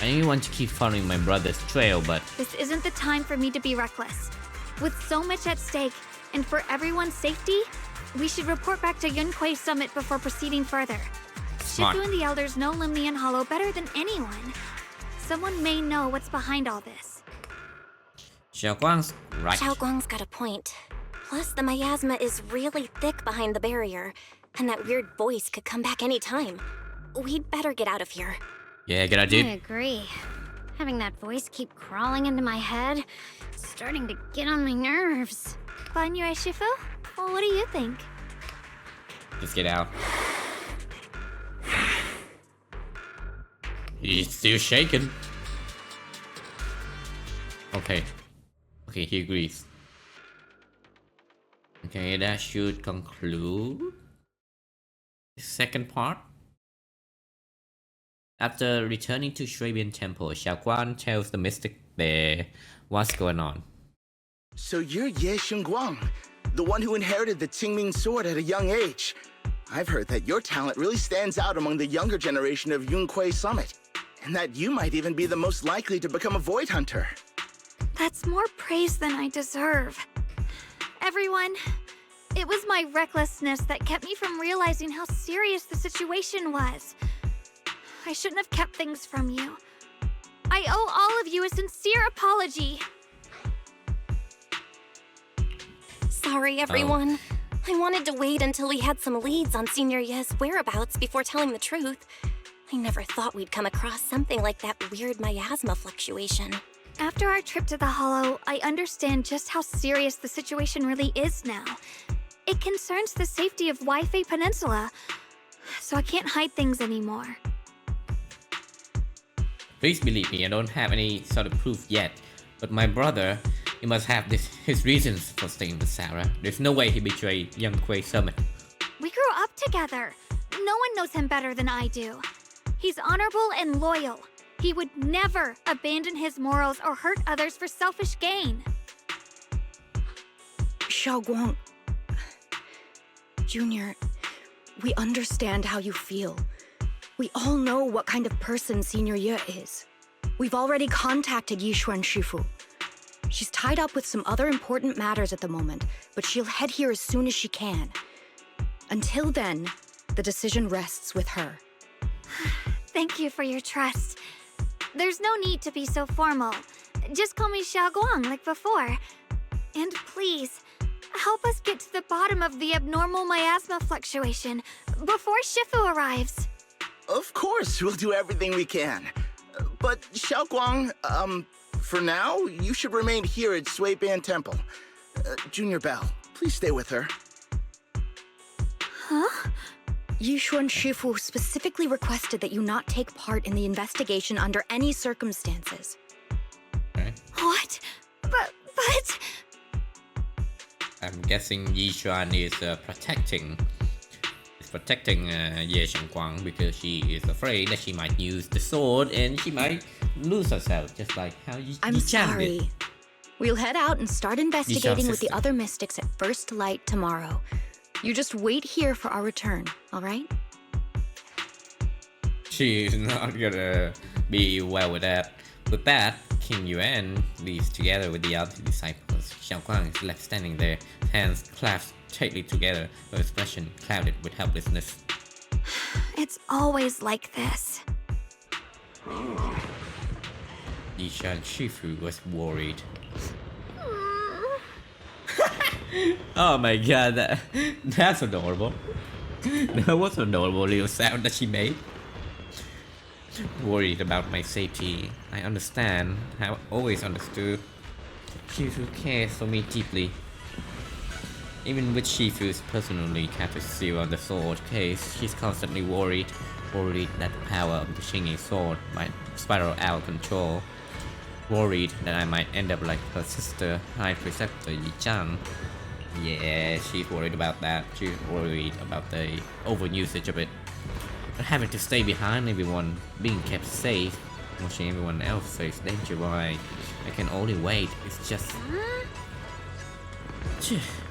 I really want to keep following my brother's trail, but This isn't the time for me to be reckless. With so much at stake, and for everyone's safety, we should report back to Yunquei Summit before proceeding further. Smart. Shifu and the elders know Limnian Hollow better than anyone. Someone may know what's behind all this. Xiaoguang's right. Xiaoguang's got a point. Plus, the miasma is really thick behind the barrier, and that weird voice could come back any time. We'd better get out of here. Yeah, good I idea. agree. Having that voice keep crawling into my head, it's starting to get on my nerves. Banyue Shifu? Well, what do you think? Let's get out. He's still shaking. Okay. Okay, he agrees. Okay, that should conclude the second part. After returning to Shrabian Temple, Xiaoguang tells the mystic there what's going on. So you're Ye Xingguang, the one who inherited the Qingming sword at a young age. I've heard that your talent really stands out among the younger generation of Yunquei Summit, and that you might even be the most likely to become a Void Hunter. That's more praise than I deserve. Everyone, it was my recklessness that kept me from realizing how serious the situation was. I shouldn't have kept things from you. I owe all of you a sincere apology. Sorry, everyone. I wanted to wait until we had some leads on Senior Ye's whereabouts before telling the truth. I never thought we'd come across something like that weird miasma fluctuation. After our trip to the Hollow, I understand just how serious the situation really is now. It concerns the safety of Waifei Peninsula, so I can't hide things anymore. Please believe me, I don't have any sort of proof yet. But my brother, he must have his reasons for staying with Sarah. There's no way he betrayed Yunquei Summit. We grew up together. No one knows him better than I do. He's honorable and loyal. He would never abandon his morals or hurt others for selfish gain. Xiaoguang, Junior, we understand how you feel. We all know what kind of person Senior Ye is. We've already contacted Yishuan Shifu. She's tied up with some other important matters at the moment, but she'll head here as soon as she can. Until then, the decision rests with her. Thank you for your trust. There's no need to be so formal. Just call me Xiaoguang like before. And please, help us get to the bottom of the abnormal miasma fluctuation before Shifu arrives. Of course, we'll do everything we can. But Xiaoguang, for now, you should remain here at Suiban Temple. Junior Bell, please stay with her. Huh? Yishuan Shifu specifically requested that you not take part in the investigation under any circumstances. Okay. What? But... I'm guessing Yishuan is protecting Ye Xingguang because she is afraid that she might use the sword and she might lose herself, just like how I'm Yi-chan sorry. did. We'll head out and start investigating with the sister. other mystics at first light tomorrow. You just wait here for our return, all right? She is not gonna be well with that. With that, King Yuan leaves together with the other disciples. Xiaoguang is left standing there, hands clasped tightly together, her expression clouded with helplessness. It's always like this. Yishan Shifu was worried. Oh my god, that's adorable. That was an adorable little sound that she made. Worried about my safety. I understand. I've always understood. Shifu cares for me deeply. Even with Shifu's personally captured seal on the sword case, she's constantly worried that the power of the Xingyi sword might spiral out of control. Worried that I might end up like her sister, High Preceptor Yi-chan. Yeah, she's worried about that. She's worried about the overusage of it. having to stay behind everyone, being kept safe, watching everyone else face danger while I can only wait. It's just...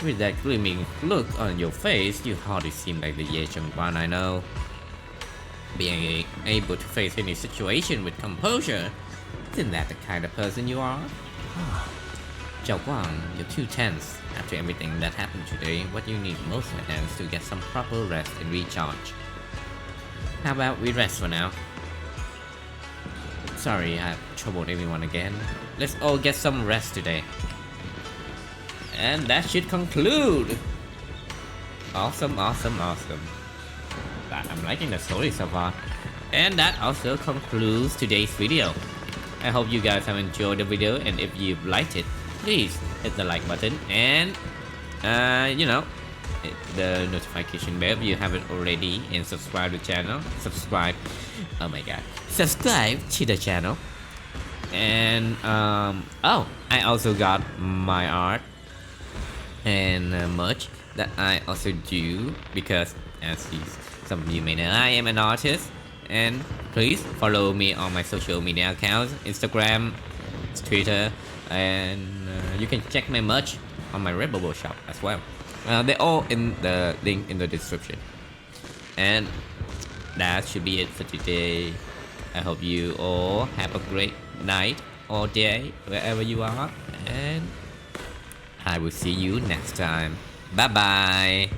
With that gleaming look on your face, you hardly seem like the Ye Chengguan I know. Being able to face any situation with composure, isn't that the kind of person you are? Zhao Guang, you're too tense. After everything that happened today, what you need most right now is to get some proper rest and recharge. How about we rest for now? Sorry, I've troubled everyone again. Let's all get some rest today. And that should conclude. Awesome. I'm liking the story so far. And that also concludes today's video. I hope you guys have enjoyed the video, and if you liked it, please hit the like button and hit the notification bell if you haven't already, and subscribe to the channel. Subscribe to the channel. And I also got my art and merch that I also do, because as some of you may know, I am an artist. And please follow me on my social media accounts, Instagram, Twitter, and you can check my merch on my Redbubble shop as well. They're all in the link in the description. And that should be it for today. I hope you all have a great night or day wherever you are, and I will see you next time. Bye bye.